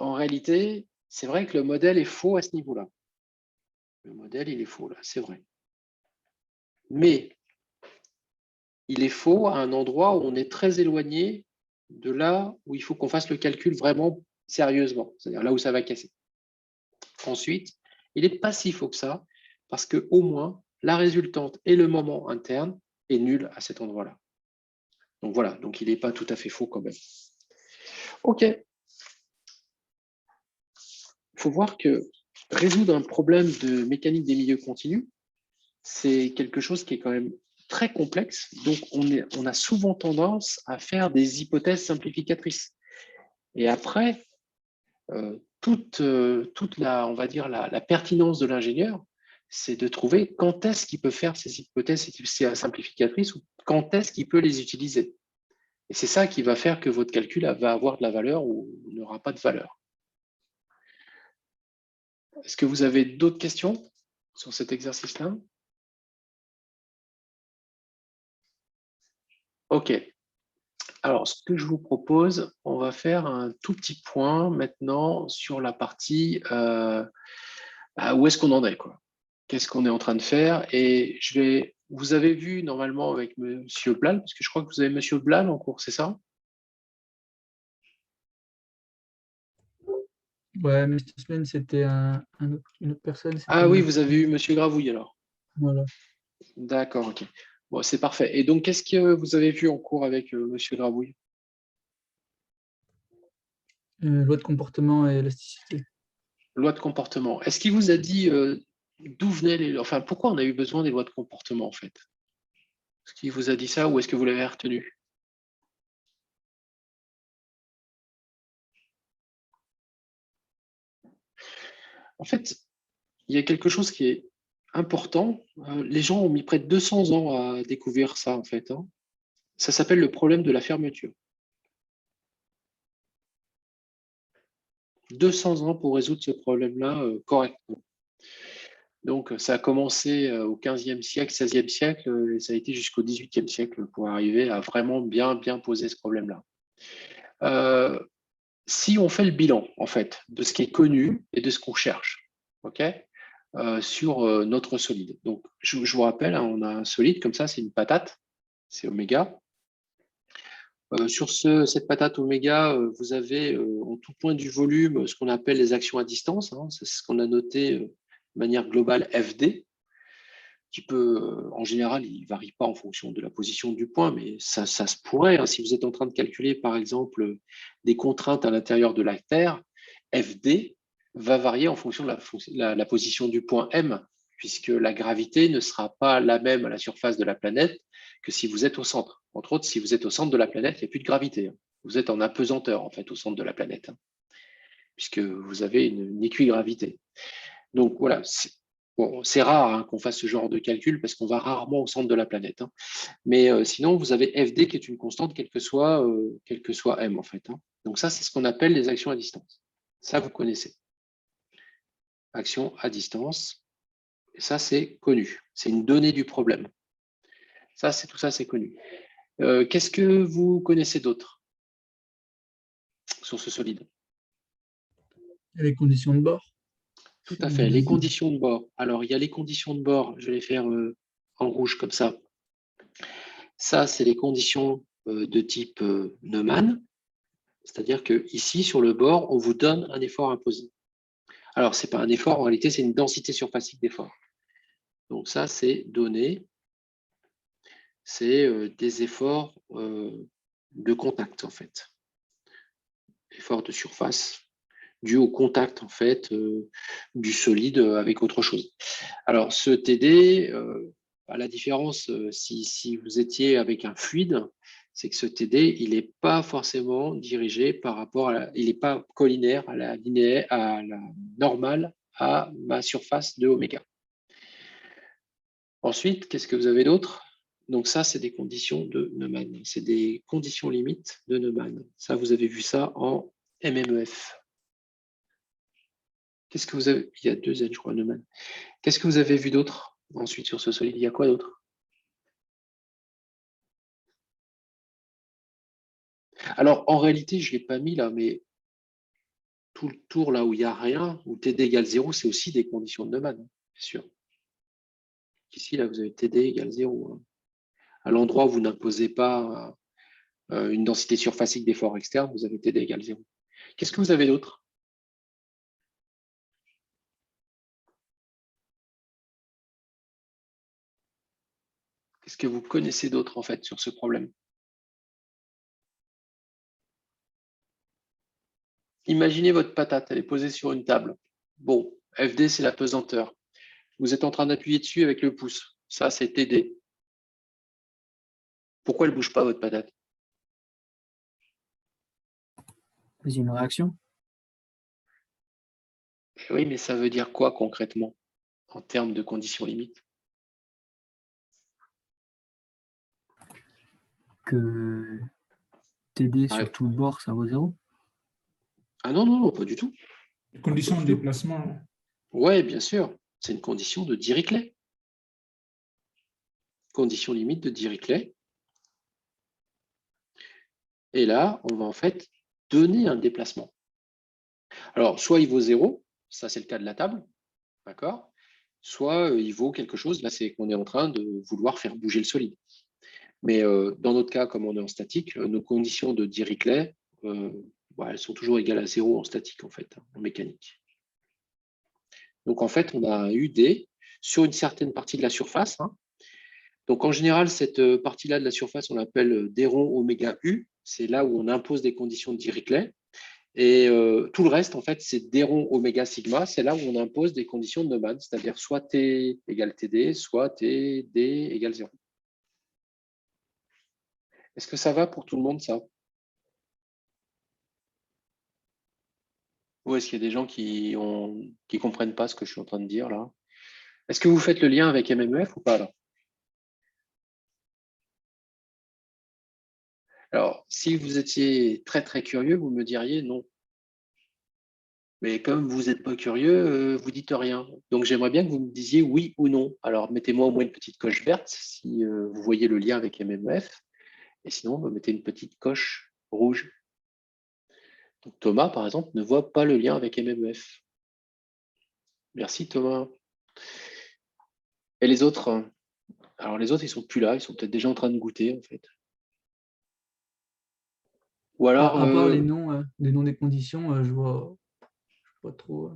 en réalité, c'est vrai que le modèle est faux à ce niveau-là. Le modèle, il est faux là, c'est vrai. Mais il est faux à un endroit où on est très éloigné de là où il faut qu'on fasse le calcul vraiment sérieusement, c'est-à-dire là où ça va casser. Ensuite, il n'est pas si faux que ça, parce qu'au moins, la résultante et le moment interne est nul à cet endroit-là. Donc voilà, donc il n'est pas tout à fait faux quand même. OK. Il faut voir que résoudre un problème de mécanique des milieux continus, c'est quelque chose qui est quand même très complexe. Donc on a souvent tendance à faire des hypothèses simplificatrices. Et après, toute on va dire la pertinence de l'ingénieur, c'est de trouver quand est-ce qu'il peut faire ces hypothèses simplificatrices ou quand est-ce qu'il peut les utiliser. Et c'est ça qui va faire que votre calcul va avoir de la valeur ou n'aura pas de valeur. Est-ce que vous avez d'autres questions sur cet exercice-là? OK. Alors, ce que je vous propose, on va faire un tout petit point maintenant sur la partie où est-ce qu'on en est, quoi. Qu'est-ce qu'on est en train de faire? Et vous avez vu normalement avec Monsieur Blal, parce que je crois que vous avez Monsieur Blal en cours, c'est ça? Ouais, mais cette semaine, c'était une autre personne. Ah oui, vous avez eu Monsieur Gravouille alors. Voilà. D'accord, ok. Bon, c'est parfait. Et donc, qu'est-ce que vous avez vu en cours avec Monsieur Gravouille? Loi de comportement et élasticité. Loi de comportement. Est-ce qu'il vous a dit d'où venaient enfin, pourquoi on a eu besoin des lois de comportement en fait? Est-ce qu'il vous a dit ça ou est-ce que vous l'avez retenu? En fait, il y a quelque chose qui est important. Les gens ont mis près de 200 ans à découvrir ça en fait, hein. Ça s'appelle le problème de la fermeture. 200 ans pour résoudre ce problème-là correctement. Donc, ça a commencé au 15e siècle, 16e siècle, et ça a été jusqu'au 18e siècle pour arriver à vraiment bien poser ce problème-là. Si on fait le bilan, en fait, de ce qui est connu et de ce qu'on cherche, ok, sur notre solide. Donc, je vous rappelle, hein, on a un solide comme ça, c'est une patate, c'est oméga. Sur cette patate oméga, vous avez en tout point du volume ce qu'on appelle les actions à distance, hein, c'est ce qu'on a noté de manière globale FD, qui peut, en général, il ne varie pas en fonction de la position du point, mais ça se pourrait, hein, si vous êtes en train de calculer, par exemple, des contraintes à l'intérieur de la Terre, FD va varier en fonction de la position du point M, puisque la gravité ne sera pas la même à la surface de la planète que si vous êtes au centre. Entre autres, si vous êtes au centre de la planète, il n'y a plus de gravité, hein. Vous êtes en apesanteur, en fait, au centre de la planète, hein, puisque vous avez une équigravité. Donc voilà, bon, c'est rare hein, qu'on fasse ce genre de calcul parce qu'on va rarement au centre de la planète, hein. Mais sinon, vous avez FD qui est une constante, quel que soit M en fait, hein. Donc ça, c'est ce qu'on appelle les actions à distance. Ça, vous connaissez. Action à distance. Et ça, c'est connu. C'est une donnée du problème. Tout ça, c'est connu. Qu'est-ce que vous connaissez d'autre sur ce solide? Et les conditions de bord. Tout à fait. Les conditions de bord. Alors, il y a les conditions de bord. Je vais les faire en rouge comme ça. Ça, c'est les conditions de type Neumann. C'est-à-dire que ici, sur le bord, on vous donne un effort imposé. Alors, ce n'est pas un effort, en réalité, c'est une densité surfacique d'effort. Donc ça, c'est donné. C'est des efforts de contact, en fait. Efforts de surface dû au contact, en fait, du solide avec autre chose. Alors, ce TD, à la différence, si vous étiez avec un fluide, c'est que ce TD, il n'est pas forcément dirigé par rapport il n'est pas collinaire à la normale à ma surface de oméga. Ensuite, qu'est-ce que vous avez d'autre? Donc ça, c'est des conditions de Neumann. C'est des conditions limites de Neumann. Ça, vous avez vu ça en MMEF. Qu'est-ce que vous avez? Il y a 2 N, je crois, Neumann. Qu'est-ce que vous avez vu d'autre ensuite sur ce solide? Il y a quoi d'autre? Alors, en réalité, je ne l'ai pas mis là, mais tout le tour là où il n'y a rien, où TD égale 0, c'est aussi des conditions de Neumann. sûr. Ici, là, vous avez TD égale 0. À l'endroit où vous n'imposez pas une densité surfacique d'effort externe, vous avez TD égale 0. Qu'est-ce que vous avez d'autre? Qu'est-ce que vous connaissez d'autre, en fait, sur ce problème? Imaginez votre patate, elle est posée sur une table. Bon, FD, c'est la pesanteur. Vous êtes en train d'appuyer dessus avec le pouce. Ça, c'est TD. Pourquoi elle ne bouge pas, votre patate? C'est une réaction. Oui, mais ça veut dire quoi concrètement en termes de conditions limites? Que TD Ouais. sur tout le bord, ça vaut 0. Ah non, non, non, pas du tout. Les conditions de déplacement. Oui, bien sûr. C'est une condition de Dirichlet. Condition limite de Dirichlet. Et là, on va en fait donner un déplacement. Alors, soit il vaut 0, ça c'est le cas de la table, d'accord? Soit il vaut quelque chose, là c'est qu'on est en train de vouloir faire bouger le solide. Mais dans notre cas, comme on est en statique, nos conditions de Dirichlet, elles sont toujours égales à 0 en statique, en fait, en mécanique. Donc en fait, on a eu des sur une certaine partie de la surface. Donc en général, cette partie-là de la surface, on l'appelle des ronds oméga U. C'est là où on impose des conditions de Dirichlet. Et tout le reste, en fait, c'est des ronds oméga sigma. C'est là où on impose des conditions de Neumann, c'est-à-dire soit T égale TD, soit TD égale 0. Est-ce que ça va pour tout le monde, ça? Ou est-ce qu'il y a des gens qui ne comprennent pas ce que je suis en train de dire là? Est-ce que vous faites le lien avec MMEF ou pas là? Alors, si vous étiez très très curieux, vous me diriez non. Mais comme vous n'êtes pas curieux, vous dites rien. Donc j'aimerais bien que vous me disiez oui ou non. Alors mettez-moi au moins une petite coche verte si vous voyez le lien avec MMEF. Et sinon, mettez une petite coche rouge. Donc Thomas, par exemple, ne voit pas le lien avec MMEF. Merci Thomas. Et les autres? Alors les autres, ils sont plus là, ils sont peut-être déjà en train de goûter en fait. Ou alors, À part les noms des conditions, je vois pas trop.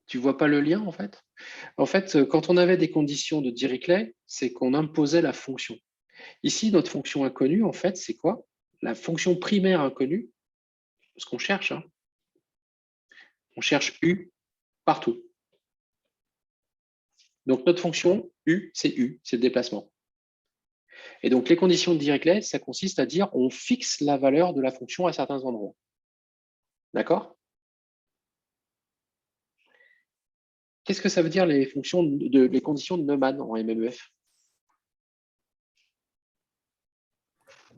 tu vois pas le lien en fait? En fait, quand on avait des conditions de Dirichlet, c'est qu'on imposait la fonction. Ici, notre fonction inconnue, en fait, c'est quoi? La fonction primaire inconnue, ce qu'on cherche, on cherche U partout. Donc notre fonction U, c'est le déplacement. Et donc les conditions de Dirichlet, ça consiste à dire on fixe la valeur de la fonction à certains endroits. D'accord? Qu'est-ce que ça veut dire les conditions de Neumann en MMEF?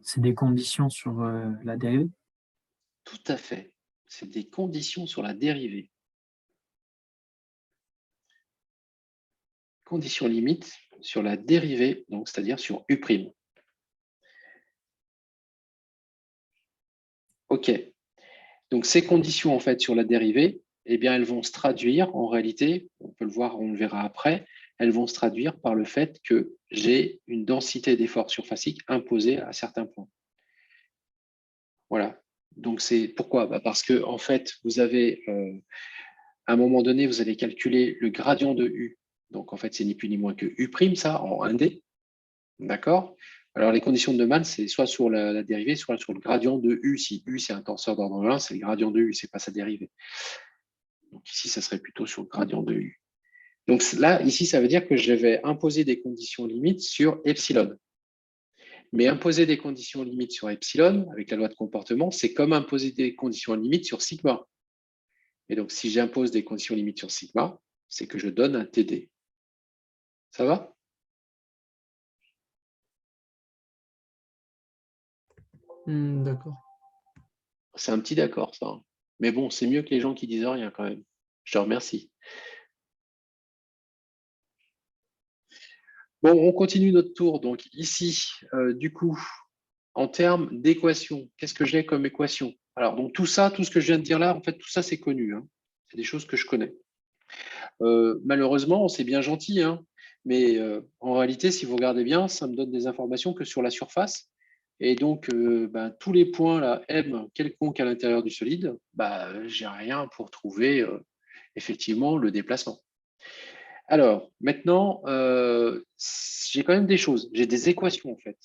C'est des conditions sur la dérivée. Tout à fait. C'est des conditions sur la dérivée. Conditions limites sur la dérivée, donc c'est-à-dire sur U'. OK. Donc ces conditions en fait sur la dérivée, eh bien elles vont se traduire en réalité, on peut le voir, on le verra après, elles vont se traduire par le fait que j'ai une densité d'effort surfacique imposée à certains points. Voilà. Donc c'est pourquoi? Parce que en fait, vous avez à un moment donné, vous allez calculer le gradient de U. Donc en fait, c'est ni plus ni moins que U', ça, en 1D. D'accord? Alors les conditions de Neumann, c'est soit sur la dérivée, soit sur le gradient de U. Si U, c'est un tenseur d'ordre 1, c'est le gradient de U, c'est pas sa dérivée. Donc ici, ça serait plutôt sur le gradient de U. Donc là, ici, ça veut dire que je vais imposer des conditions limites sur epsilon. Mais imposer des conditions limites sur epsilon, avec la loi de comportement, c'est comme imposer des conditions limites sur sigma. Et donc, si j'impose des conditions limites sur sigma, c'est que je donne un TD. Ça va? D'accord. C'est un petit d'accord, ça. Mais bon, c'est mieux que les gens qui disent rien quand même. Je te remercie. Bon, on continue notre tour. Donc ici, du coup, en termes d'équation, qu'est-ce que j'ai comme équation? Alors, donc tout ça, tout ce que je viens de dire là, en fait, tout ça, c'est connu. C'est des choses que je connais. Malheureusement, c'est bien gentil, hein, mais en réalité, si vous regardez bien, ça me donne des informations que sur la surface. Et donc, ben, tous les points là, M quelconques à l'intérieur du solide, j'ai rien pour trouver effectivement le déplacement. Alors, maintenant, j'ai quand même des choses. J'ai des équations, en fait,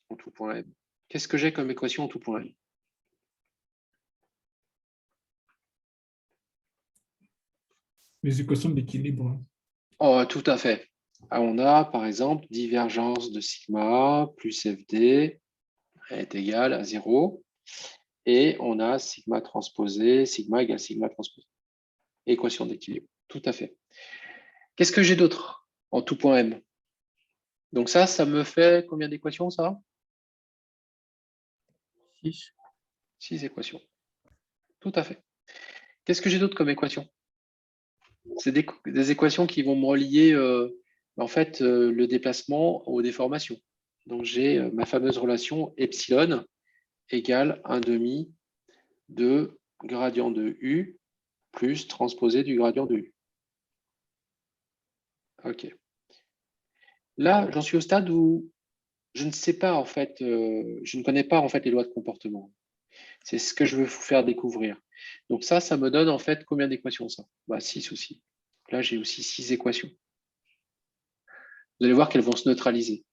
en tout point M. Qu'est-ce que j'ai comme équation en tout point M? Les équations d'équilibre. Oh, tout à fait. Ah, on a, par exemple, divergence de sigma plus FD est égal à 0. Et on a sigma transposé, sigma égale sigma transposé. Équation d'équilibre. Tout à fait. Qu'est-ce que j'ai d'autre en tout point M? Donc ça me fait combien d'équations, ça? 6. 6 équations. Tout à fait. Qu'est-ce que j'ai d'autre comme équation? C'est des équations qui vont me relier en fait le déplacement aux déformations. Donc j'ai ma fameuse relation epsilon égale 1/2 de gradient de U plus transposé du gradient de U. OK. Là, j'en suis au stade où je ne sais pas en fait, je ne connais pas en fait les lois de comportement. C'est ce que je veux vous faire découvrir. Donc ça me donne en fait combien d'équations ça? 6 aussi. Là, j'ai aussi 6 équations. Vous allez voir qu'elles vont se neutraliser.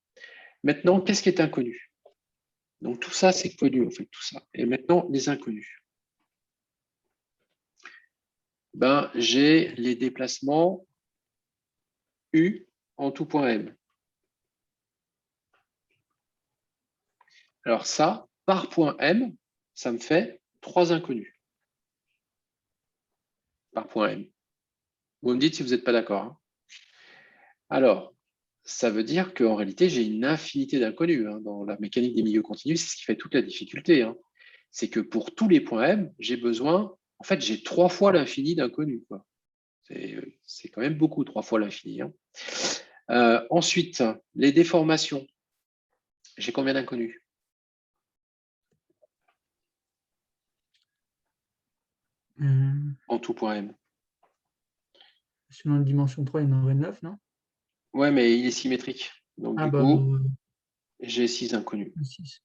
Maintenant, qu'est-ce qui est inconnu? Donc tout ça, c'est connu en fait, tout ça. Et maintenant, les inconnus. J'ai les déplacements U en tout point M. Alors ça, par point M, ça me fait 3 inconnus. Par point M. Vous me dites si vous n'êtes pas d'accord. Hein. Alors, ça veut dire qu'en réalité, j'ai une infinité d'inconnus. Hein. Dans la mécanique des milieux continus, c'est ce qui fait toute la difficulté. Hein. C'est que pour tous les points M, j'ai besoin, en fait, j'ai 3 fois l'infini d'inconnus. C'est quand même beaucoup, 3 fois l'infini. Hein. Ensuite, les déformations. J'ai combien d'inconnus? En tout point M. Selon la dimension 3, il y en aurait 9, non? Ouais, mais il est symétrique. Donc, du coup, j'ai 6 inconnus. 6.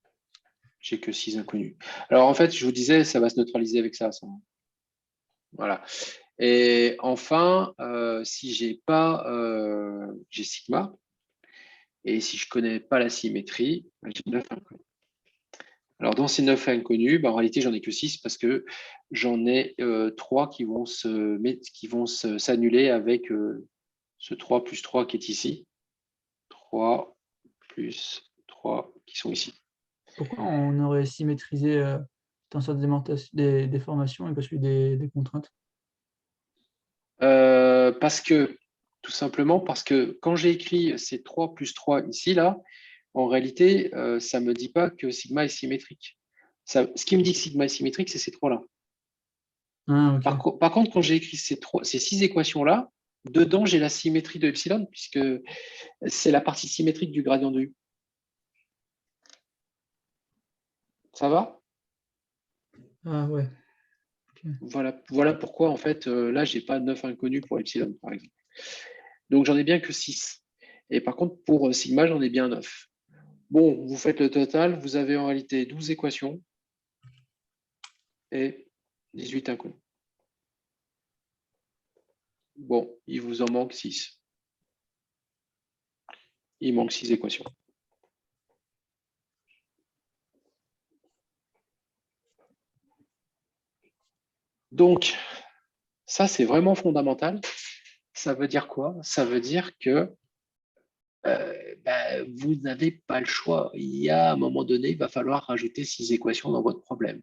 J'ai que 6 inconnus. Alors, en fait, je vous disais, ça va se neutraliser avec ça. Voilà. Et enfin, si j'ai pas, j'ai sigma. Et si je ne connais pas la symétrie, j'ai 9 inconnus. Alors, dans ces 9 inconnus, en réalité, j'en ai que 6 parce que j'en ai 3 qui vont s'annuler avec ce 3 plus 3 qui est ici. 3 plus 3 qui sont ici. Pourquoi on aurait symétrisé dans sorte des déformations et pas celui des contraintes? Tout simplement parce que quand j'ai écrit ces 3 plus 3 ici, là, en réalité, ça ne me dit pas que sigma est symétrique. Ce qui me dit que sigma est symétrique, c'est ces 3-là. Ah, okay. Par contre, quand j'ai écrit ces 6 équations-là, dedans, j'ai la symétrie de epsilon, puisque c'est la partie symétrique du gradient de U. Ça va? Ah ouais. Okay. Voilà pourquoi, en fait, là, je n'ai pas 9 inconnus pour epsilon, par exemple. Donc, j'en ai bien que 6. Et par contre, pour sigma, j'en ai bien 9. Bon, vous faites le total, vous avez en réalité 12 équations et 18 inconnus. Bon, il vous en manque 6. Il manque 6 équations. Donc, ça, c'est vraiment fondamental. Ça veut dire quoi? Ça veut dire que vous n'avez pas le choix. Il y a un moment donné, il va falloir rajouter 6 équations dans votre problème.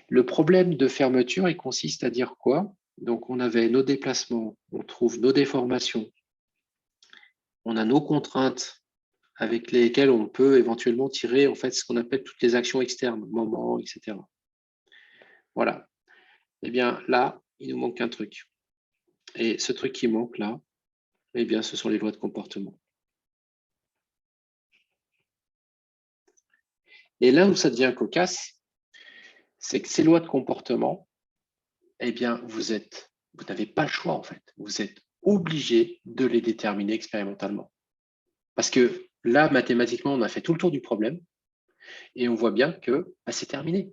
Le problème de fermeture, il consiste à dire quoi? Donc, on avait nos déplacements, on trouve nos déformations, on a nos contraintes avec lesquelles on peut éventuellement tirer en fait ce qu'on appelle toutes les actions externes, moments, etc. Voilà. Eh bien, là, il nous manque un truc. Et ce truc qui manque là, eh bien, ce sont les lois de comportement. Et là où ça devient cocasse, c'est que ces lois de comportement, eh bien, vous êtes Vous n'avez pas le choix, en fait. Vous êtes obligé de les déterminer expérimentalement. Parce que là, mathématiquement, on a fait tout le tour du problème et on voit bien que c'est terminé.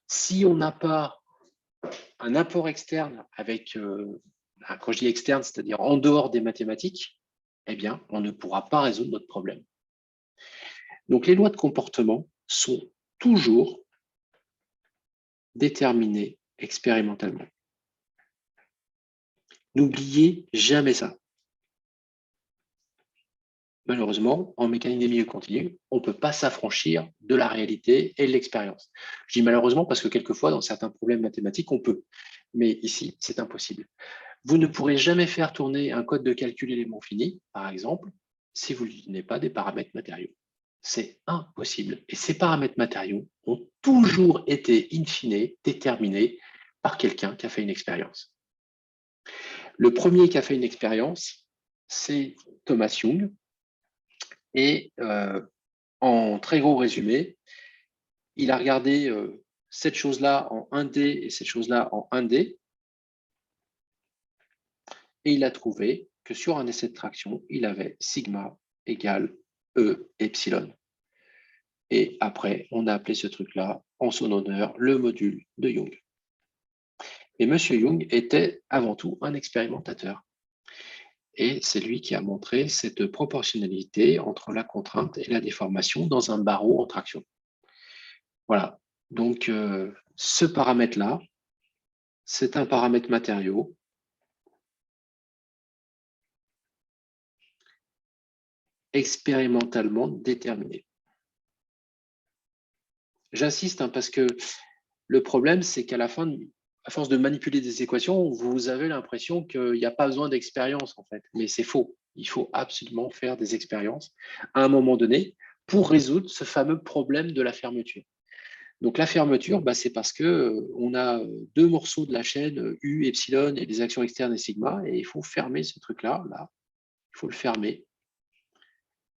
Si on n'a pas un apport externe avec, quand je dis externe, c'est-à-dire en dehors des mathématiques, eh bien, on ne pourra pas résoudre notre problème. Donc, les lois de comportement sont toujours déterminées expérimentalement. N'oubliez jamais ça. Malheureusement, en mécanique des milieux continus, on ne peut pas s'affranchir de la réalité et de l'expérience. Je dis malheureusement parce que quelquefois, dans certains problèmes mathématiques, on peut. Mais ici, c'est impossible. Vous ne pourrez jamais faire tourner un code de calcul élément fini, par exemple, si vous ne lui donnez pas des paramètres matériaux. C'est impossible. Et ces paramètres matériaux ont toujours été, in fine, déterminés par quelqu'un qui a fait une expérience. Le premier qui a fait une expérience, c'est Thomas Young. Et en très gros résumé, il a regardé cette chose-là en 1D et cette chose-là en 1D. Et il a trouvé que sur un essai de traction, il avait sigma égale E epsilon. Et après, on a appelé ce truc-là, en son honneur, le module de Young. Et M. Young était avant tout un expérimentateur. Et c'est lui qui a montré cette proportionnalité entre la contrainte et la déformation dans un barreau en traction. Voilà. Donc, ce paramètre-là, c'est un paramètre matériau. Expérimentalement déterminé. J'insiste parce que le problème, c'est qu'à la fin, à force de manipuler des équations, vous avez l'impression qu'il n'y a pas besoin d'expérience, en fait. Mais c'est faux. Il faut absolument faire des expériences à un moment donné pour résoudre ce fameux problème de la fermeture. Donc la fermeture, c'est parce qu'on a deux morceaux de la chaîne, U, epsilon, et des actions externes et sigma, et il faut fermer ce truc-là, là. Il faut le fermer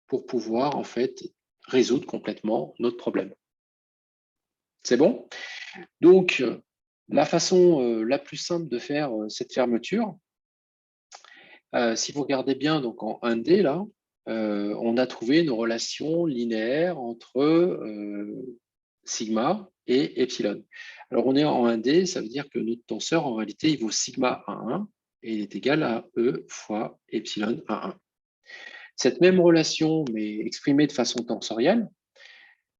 pour pouvoir, en fait, résoudre complètement notre problème. C'est bon? Donc, la façon la plus simple de faire cette fermeture, si vous regardez bien donc en 1D, là, on a trouvé une relation linéaire entre sigma et epsilon. Alors, on est en 1D, ça veut dire que notre tenseur, en réalité, il vaut sigma 1,1 et il est égal à E fois epsilon 1,1. Cette même relation, mais exprimée de façon tensorielle,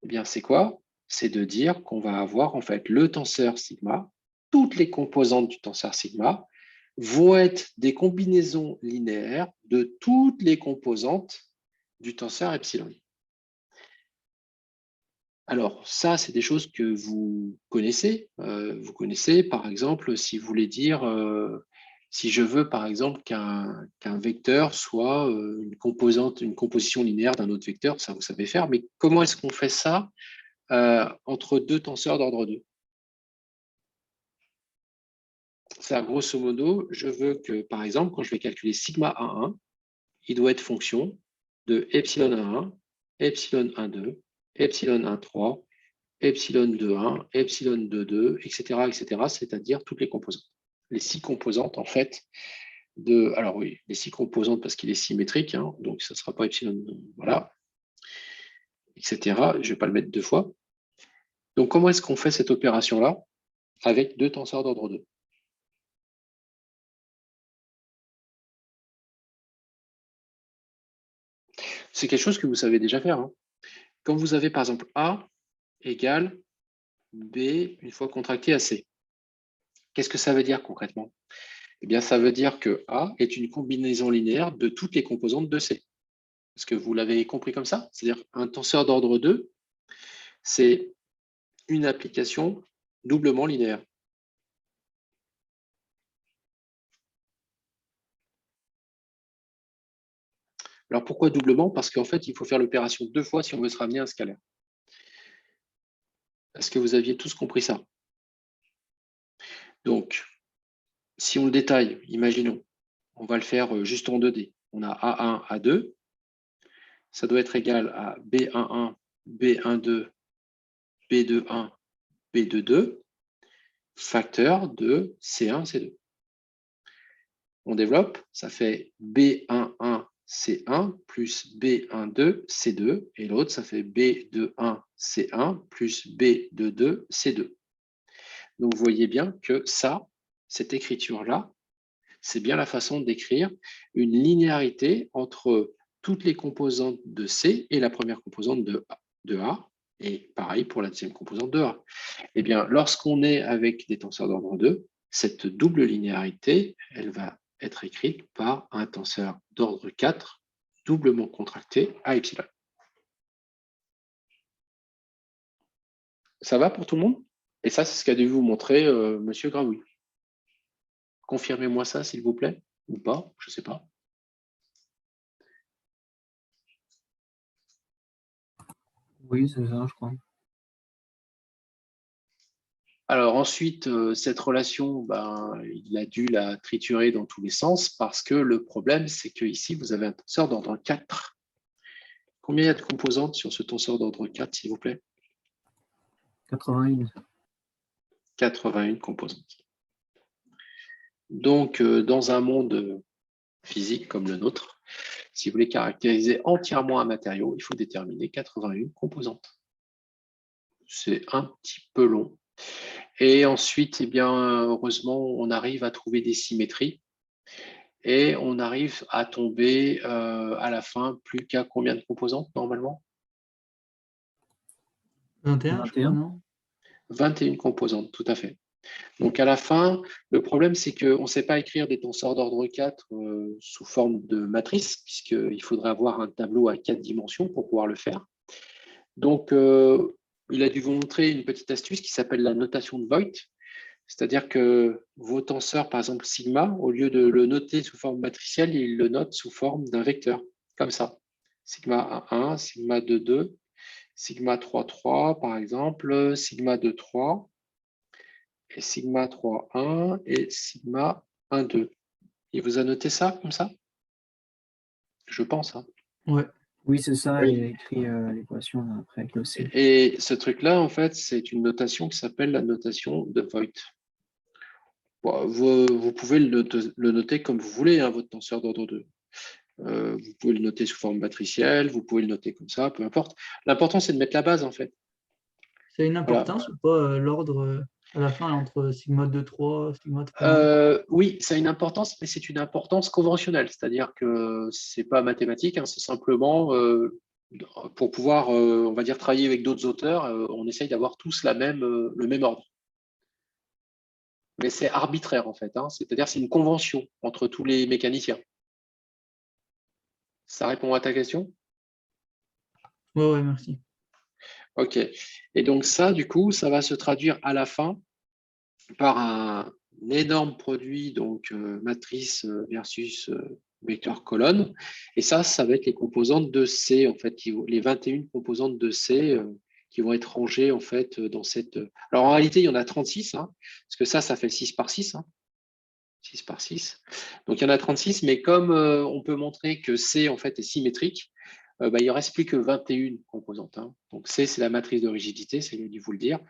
eh bien, c'est quoi? C'est de dire qu'on va avoir en fait le tenseur sigma, toutes les composantes du tenseur sigma vont être des combinaisons linéaires de toutes les composantes du tenseur epsilon. Alors, ça, c'est des choses que vous connaissez. Vous connaissez, par exemple, si vous voulez dire, si je veux, par exemple, qu'un vecteur soit une composition linéaire d'un autre vecteur, ça, vous savez faire. Mais comment est-ce qu'on fait ça entre deux tenseurs d'ordre 2? Ça, grosso modo, je veux que, par exemple, quand je vais calculer sigma 1,1, il doit être fonction de epsilon 1,1, epsilon 1,2, epsilon 1,3, epsilon 2,1, epsilon 2,2, etc., etc., c'est-à-dire toutes les composantes. Les 6 composantes, en fait, alors oui, les 6 composantes parce qu'il est symétrique, hein, donc ça ne sera pas epsilon, voilà, etc. Je ne vais pas le mettre deux fois. Donc, comment est-ce qu'on fait cette opération-là avec deux tenseurs d'ordre 2? C'est quelque chose que vous savez déjà faire. Hein. Quand vous avez, par exemple, A égale B une fois contracté à C, qu'est-ce que ça veut dire concrètement? Eh bien, ça veut dire que A est une combinaison linéaire de toutes les composantes de C. Est-ce que vous l'avez compris comme ça? C'est-à-dire un tenseur d'ordre 2, c'est une application doublement linéaire. Alors pourquoi doublement? Parce qu'en fait, il faut faire l'opération deux fois si on veut se ramener à un scalaire. Est-ce que vous aviez tous compris ça? Donc, si on le détaille, imaginons, on va le faire juste en 2D. On a A1, A2, ça doit être égal à B11, B12, B21, B22, facteur de C1, C2. on développe, ça fait B11C1 plus B12C2, et l'autre, ça fait B21C1 plus B22C2. Donc, vous voyez bien que ça, cette écriture-là, c'est bien la façon d'écrire une linéarité entre toutes les composantes de C et la première composante de A, et pareil pour la deuxième composante de A. Eh bien, lorsqu'on est avec des tenseurs d'ordre 2, cette double linéarité, elle va être écrite par un tenseur d'ordre 4 doublement contracté à epsilon. Ça va pour tout le monde? Et ça, c'est ce qu'a dû vous montrer Monsieur Graoui. Confirmez-moi ça, s'il vous plaît, ou pas, je ne sais pas. Oui, c'est ça, je crois. Alors ensuite, cette relation, il a dû la triturer dans tous les sens parce que le problème, c'est qu'ici, vous avez un tenseur d'ordre 4. Combien il y a de composantes sur ce tenseur d'ordre 4, s'il vous plaît? 81. 81 composantes. Donc, dans un monde physique comme le nôtre, si vous voulez caractériser entièrement un matériau, il faut déterminer 81 composantes. C'est un petit peu long. Et ensuite, eh bien, heureusement, on arrive à trouver des symétries et on arrive à tomber à la fin plus qu'à combien de composantes normalement? 21, je crois, 21. non? 21 composantes, tout à fait. Donc à la fin, le problème, c'est qu'on ne sait pas écrire des tenseurs d'ordre 4 sous forme de matrice, puisqu'il faudrait avoir un tableau à 4 dimensions pour pouvoir le faire. Donc, il a dû vous montrer une petite astuce qui s'appelle la notation de Voigt. C'est-à-dire que vos tenseurs, par exemple sigma, au lieu de le noter sous forme matricielle, il le note sous forme d'un vecteur, comme ça. Sigma 1, 1, sigma 2, 2, sigma 3, 3, par exemple, sigma 2, 3, et sigma 3, 1, et sigma 1, 2. Il vous a noté ça, comme ça? Je pense. Hein. Ouais. Oui, c'est ça, Oui. il a écrit l'équation après avec le C. Et ce truc-là, en fait, c'est une notation qui s'appelle la notation de Voigt. Bon, vous pouvez le noter comme vous voulez, hein, votre tenseur d'ordre 2. Vous pouvez le noter sous forme matricielle, vous pouvez le noter comme ça, peu importe. L'important, c'est de mettre la base, en fait. C'est une importance ou pas l'ordre à la fin entre sigma 2, 3, sigma 3, 1? Oui, ça a une importance, mais c'est une importance conventionnelle, c'est-à-dire que c'est pas mathématique, hein, c'est simplement pour pouvoir, on va dire, travailler avec d'autres auteurs, on essaye d'avoir tous le même ordre. Mais c'est arbitraire, en fait, hein, c'est-à-dire c'est une convention entre tous les mécaniciens. Ça répond à ta question? Ouais, merci. Ok. Et donc ça, du coup, ça va se traduire à la fin par un énorme produit, donc matrice versus vecteur colonne. Et ça va être les composantes de C, en fait, les 21 composantes de C qui vont être rangées, en fait, dans cette... Alors, en réalité, il y en a 36, hein, parce que ça fait 6 par 6. Hein, 6 par 6. Donc, il y en a 36, mais comme on peut montrer que C, en fait, est symétrique, il ne reste plus que 21 composantes. Hein. Donc, C, c'est la matrice de rigidité, c'est dû vous le dire.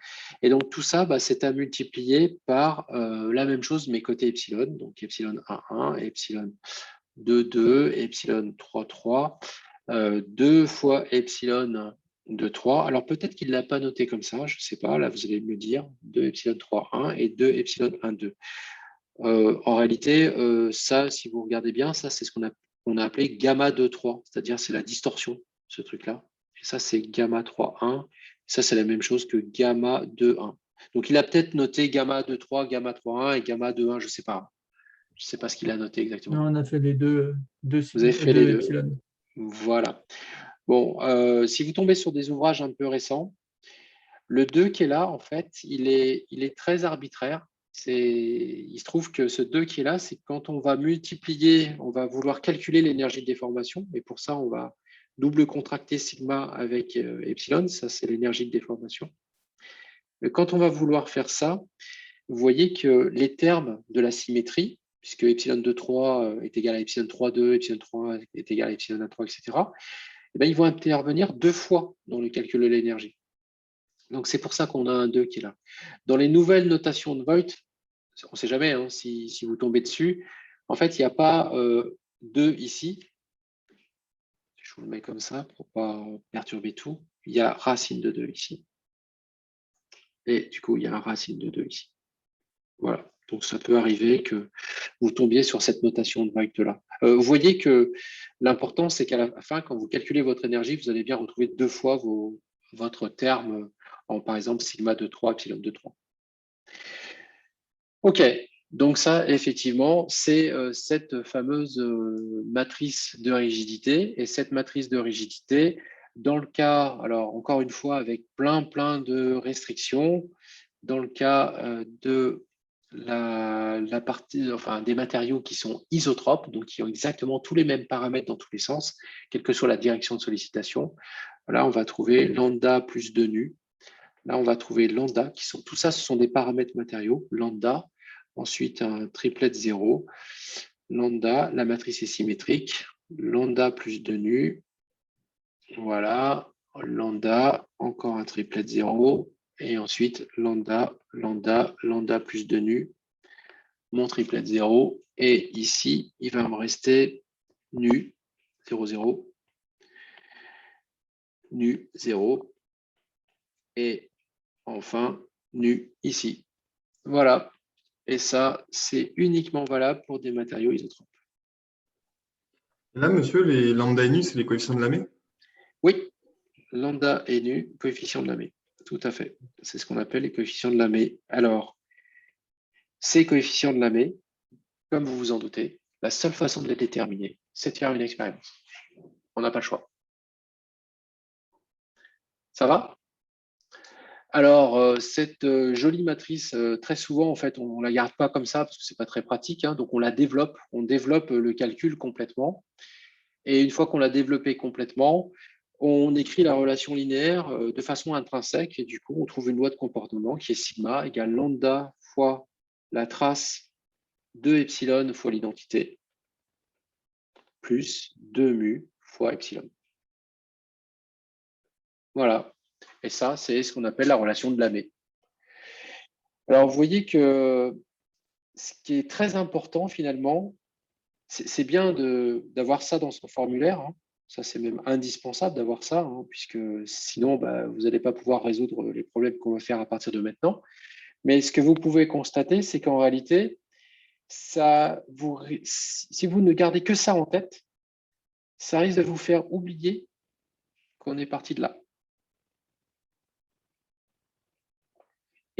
Et donc, tout ça, c'est à multiplier par la même chose, mais côté epsilon. Donc, epsilon 1, 1, epsilon 2, 2, epsilon 3, 3, 2 fois epsilon 2, 3. Alors, peut-être qu'il ne l'a pas noté comme ça, je ne sais pas. Là, vous allez me le dire. 2 epsilon 3, 1 et 2 epsilon 1, 2. En réalité, ça, si vous regardez bien, ça, c'est ce qu'on a appelé gamma 2,3, c'est-à-dire c'est la distorsion, ce truc-là. Et ça, c'est gamma 3,1. Ça, c'est la même chose que gamma 2,1. Donc, il a peut-être noté gamma 2,3, gamma 3,1 et gamma 2,1, je ne sais pas. Je ne sais pas ce qu'il a noté exactement. Non, on a fait les deux Vous avez fait les deux. epsilon. Voilà. Bon, si vous tombez sur des ouvrages un peu récents, le 2 qui est là, en fait, il est très arbitraire. Il se trouve que ce 2 qui est là, c'est quand on va multiplier, on va vouloir calculer l'énergie de déformation, et pour ça, on va double contracter sigma avec epsilon, ça c'est l'énergie de déformation. Mais quand on va vouloir faire ça, vous voyez que les termes de la symétrie, puisque epsilon 2,3 est égal à epsilon 3,2, epsilon 3 est égal à epsilon 1,3, etc., eh bien, ils vont intervenir 2 fois dans le calcul de l'énergie. Donc, c'est pour ça qu'on a un 2 qui est là. Dans les nouvelles notations de Voigt, on ne sait jamais hein, si vous tombez dessus, En fait, il n'y a pas 2 ici. Je vous le mets comme ça pour ne pas perturber tout. Il y a racine de 2 ici. Et du coup, il y a un racine de 2 ici. Voilà. Donc, ça peut arriver que vous tombiez sur cette notation directe-là. Vous voyez que l'important, c'est qu'à la fin, quand vous calculez votre énergie, vous allez bien retrouver 2 fois votre terme en, par exemple, sigma de 3, epsilon de 3. OK. Donc ça, effectivement, c'est cette fameuse matrice de rigidité. Et cette matrice de rigidité, dans le cas, alors encore une fois, avec plein de restrictions, dans le cas de la partie, enfin, des matériaux qui sont isotropes, donc qui ont exactement tous les mêmes paramètres dans tous les sens, quelle que soit la direction de sollicitation, là, on va trouver lambda plus 2 nu. Là, on va trouver lambda, tout ça, ce sont des paramètres matériaux, lambda, ensuite un triplet 0, lambda, la matrice est symétrique, lambda plus 2 nu, voilà, lambda, encore un triplet 0, et ensuite lambda, lambda, lambda plus 2 nu, mon triplet 0, et ici, il va me rester nu, 0, 0, nu, 0, et enfin, nu ici. Voilà. Et ça, c'est uniquement valable pour des matériaux isotropes. Et là, monsieur, les lambda et nu, c'est les coefficients de Lamé? Oui, lambda et nu, coefficient de Lamé. Tout à fait. C'est ce qu'on appelle les coefficients de Lamé. Alors, ces coefficients de Lamé, comme vous vous en doutez, la seule façon de les déterminer, c'est de faire une expérience. On n'a pas le choix. Ça va? Alors, cette jolie matrice, très souvent, en fait, on ne la garde pas comme ça parce que ce n'est pas très pratique. Hein, donc, on la développe. On développe le calcul complètement. Et une fois qu'on l'a développé complètement, on écrit la relation linéaire de façon intrinsèque. Et du coup, on trouve une loi de comportement qui est sigma égale lambda fois la trace de epsilon fois l'identité plus 2 mu fois epsilon. Voilà. Et ça, c'est ce qu'on appelle la relation de Lamé. Alors, vous voyez que ce qui est très important finalement, c'est bien d'avoir ça dans son formulaire. Hein. Ça, c'est même indispensable d'avoir ça, hein, puisque sinon, vous n'allez pas pouvoir résoudre les problèmes qu'on va faire à partir de maintenant. Mais ce que vous pouvez constater, c'est qu'en réalité, si vous ne gardez que ça en tête, ça risque de vous faire oublier qu'on est parti de là.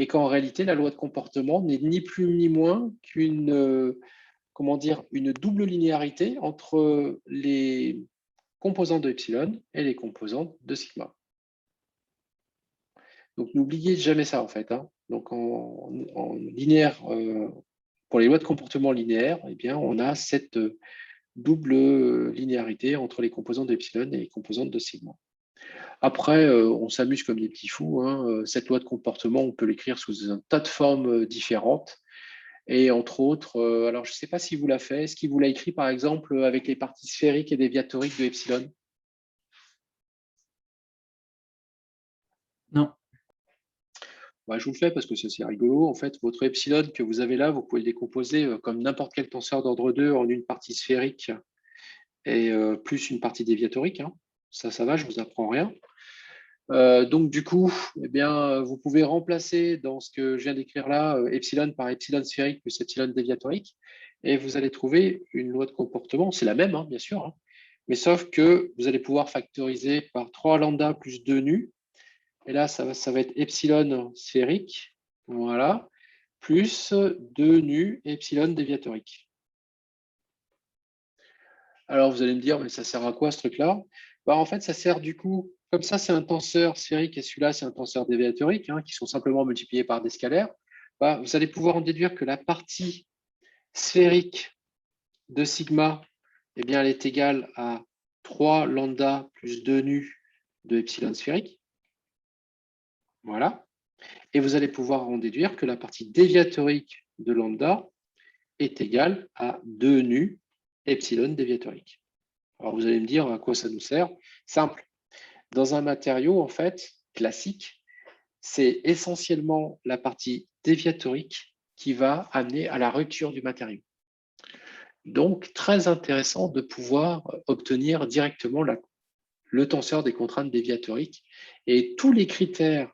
Et qu'en réalité, la loi de comportement n'est ni plus ni moins qu'une une double linéarité entre les composantes de epsilon et les composantes de sigma. Donc n'oubliez jamais ça en fait. Hein. Donc en linéaire, pour les lois de comportement linéaire, eh bien, on a cette double linéarité entre les composantes d'epsilon et les composantes de sigma. Après, on s'amuse comme des petits fous. Hein. Cette loi de comportement, on peut l'écrire sous un tas de formes différentes. Et entre autres, alors je ne sais pas si vous l'a fait, est-ce qu'il vous l'a écrit par exemple avec les parties sphériques et déviatoriques de epsilon? Non. Je vous le fais parce que c'est rigolo. En fait, votre epsilon que vous avez là, vous pouvez le décomposer comme n'importe quel tenseur d'ordre 2 en une partie sphérique et plus une partie déviatorique. Hein. Ça va, je ne vous apprends rien. Donc, du coup, eh bien, vous pouvez remplacer dans ce que je viens d'écrire là, epsilon par epsilon sphérique plus epsilon déviatorique, et vous allez trouver une loi de comportement. C'est la même, hein, bien sûr, hein, mais sauf que vous allez pouvoir factoriser par 3 lambda plus 2 nu, et là, ça va être epsilon sphérique, voilà, plus 2 nu epsilon déviatorique. Alors, vous allez me dire, mais ça sert à quoi ce truc-là? En fait, ça sert du coup, comme ça, c'est un tenseur sphérique et celui-là, c'est un tenseur déviatorique, hein, qui sont simplement multipliés par des scalaires. Vous allez pouvoir en déduire que la partie sphérique de sigma, eh bien, elle est égale à 3 lambda plus 2 nu de epsilon sphérique. Voilà. Et vous allez pouvoir en déduire que la partie déviatorique de lambda est égale à 2 nu epsilon déviatorique. Alors, vous allez me dire à quoi ça nous sert. Simple. Dans un matériau, en fait, classique, c'est essentiellement la partie déviatorique qui va amener à la rupture du matériau. donc très intéressant de pouvoir obtenir directement le tenseur des contraintes déviatoriques. Et tous les critères,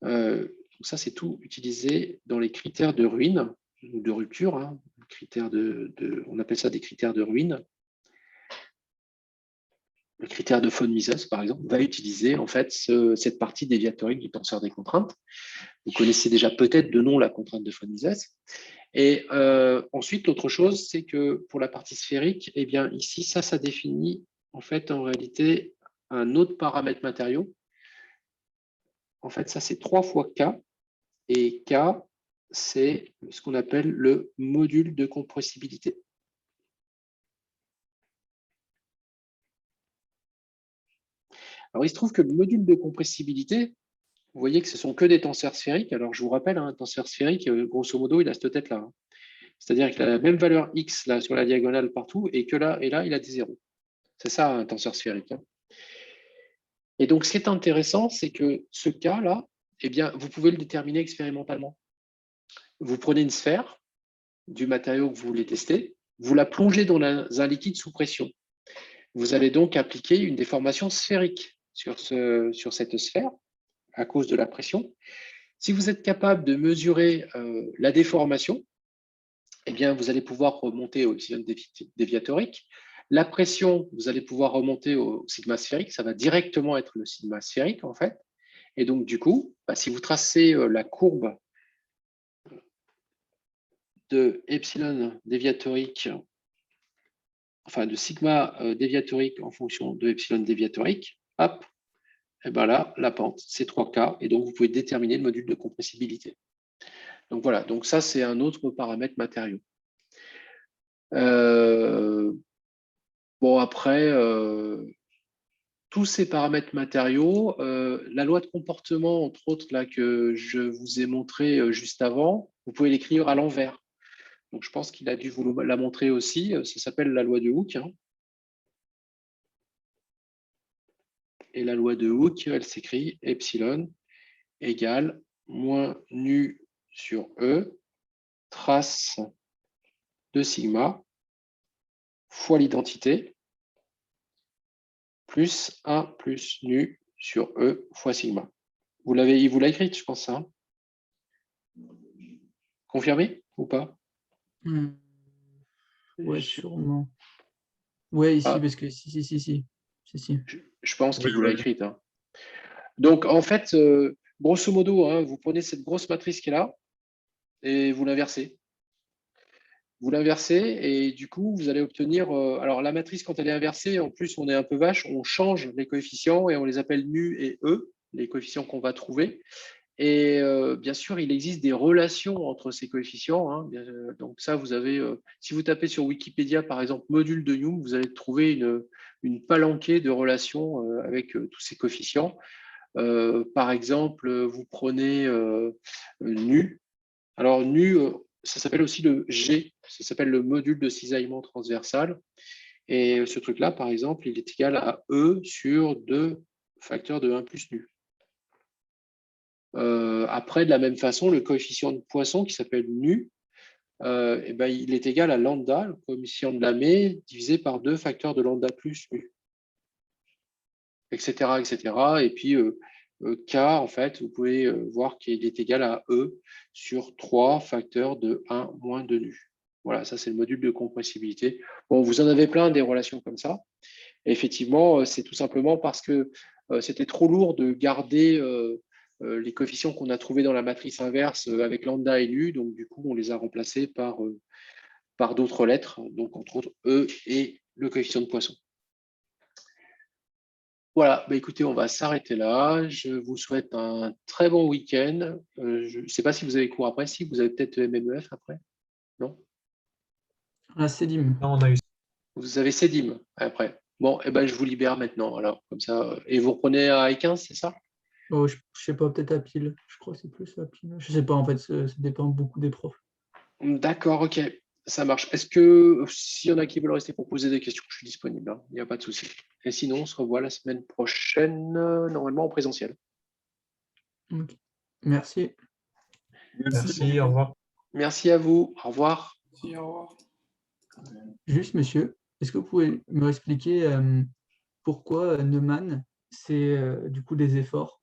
ça c'est tout utilisé dans les critères de ruine ou de rupture, hein, critères on appelle ça des critères de ruine. Le critère de von Mises, par exemple, va utiliser en fait cette partie déviatorique du tenseur des contraintes. Vous connaissez déjà peut-être de nom la contrainte de von Mises. Et ensuite, l'autre chose, c'est que pour la partie sphérique, eh bien ici, ça définit en fait en réalité un autre paramètre matériau. En fait, ça c'est 3 fois K. Et K, c'est ce qu'on appelle le module de compressibilité. Alors, il se trouve que le module de compressibilité, vous voyez que ce ne sont que des tenseurs sphériques. Alors, je vous rappelle, un tenseur sphérique, grosso modo, il a cette tête-là. Hein. C'est-à-dire qu'il a la même valeur x là, sur la diagonale partout, et que là, il a des zéros. C'est ça, un tenseur sphérique. Hein. Et donc, ce qui est intéressant, c'est que ce cas-là, eh bien, vous pouvez le déterminer expérimentalement. Vous prenez une sphère du matériau que vous voulez tester, vous la plongez dans un liquide sous pression. Vous allez donc appliquer une déformation sphérique sur cette sphère à cause de la pression. Si vous êtes capable de mesurer la déformation, eh bien, vous allez pouvoir remonter au epsilon déviatorique. La pression, vous allez pouvoir remonter au sigma sphérique. Ça va directement être le sigma sphérique, en fait. Et donc, du coup, si vous tracez la courbe de epsilon déviatorique, enfin de sigma déviatorique en fonction de epsilon déviatorique, hop, et bien là, la pente, c'est 3K, et donc vous pouvez déterminer le module de compressibilité. Donc voilà, donc ça, c'est un autre paramètre matériau. Bon, après, tous ces paramètres matériaux, la loi de comportement, entre autres, là, que je vous ai montré juste avant, vous pouvez l'écrire à l'envers. Donc, je pense qu'il a dû vous la montrer aussi. Ça s'appelle la loi de Hooke. Hein. Et la loi de Hooke, elle s'écrit epsilon égale moins nu sur E, trace de sigma, fois l'identité, plus 1 plus nu sur E fois sigma. Il vous l'a écrite, je pense. Hein. Confirmé ou pas? Ouais, sûrement. Ouais, ici, Ah. parce que si. Je pense qu'il Oui, vous l'a oui. écrite. Hein. Donc, en fait, grosso modo, hein, vous prenez cette grosse matrice qui est là et vous l'inversez. Vous l'inversez et du coup, vous allez obtenir... alors, la matrice, quand elle est inversée, en plus, on est un peu vache, on change les coefficients et on les appelle nu et e, les coefficients qu'on va trouver. Et bien sûr, il existe des relations entre ces coefficients. Hein. Donc ça, vous avez, si vous tapez sur Wikipédia, par exemple, module de Young, vous allez trouver une palanquée de relations avec tous ces coefficients. Par exemple, vous prenez nu. Alors nu, ça s'appelle aussi le G, ça s'appelle le module de cisaillement transversal. Et ce truc-là, par exemple, il est égal à E sur 2 facteurs de 1 plus nu. Après, de la même façon, le coefficient de Poisson qui s'appelle nu, eh ben, il est égal à lambda, le coefficient de Lamé, divisé par 2 facteurs de lambda plus nu, etc. etc. Et puis, K, en fait, vous pouvez voir qu'il est égal à E sur 3 facteurs de 1 moins 2 nu. Voilà, ça c'est le module de compressibilité. Bon, vous en avez plein des relations comme ça. Et effectivement, c'est tout simplement parce que c'était trop lourd de garder les coefficients qu'on a trouvés dans la matrice inverse avec lambda et nu. Donc, du coup, on les a remplacés par d'autres lettres, donc entre autres E et le coefficient de Poisson. Voilà, bah, écoutez, on va s'arrêter là. Je vous souhaite un très bon week-end. Je ne sais pas si vous avez cours après, si vous avez peut-être MMEF après. Non? Ah, Célim. Non, on a eu. Vous avez CEDIM après. Bon, et ben, je vous libère maintenant. Alors, comme ça. Et vous reprenez à I15, c'est ça? Oh, je sais pas, peut-être à pile. Je crois que c'est plus à pile. Je sais pas, en fait, ça dépend beaucoup des profs. D'accord, ok. Ça marche. Est-ce que s'il y en a qui veulent rester pour poser des questions, je suis disponible. Hein. Il n'y a pas de souci. Et sinon, on se revoit la semaine prochaine, normalement en présentiel. Okay. Merci. Merci, au revoir. Merci à vous. Au revoir. Merci, au revoir. Juste, monsieur, est-ce que vous pouvez me expliquer pourquoi Neumann, c'est du coup des efforts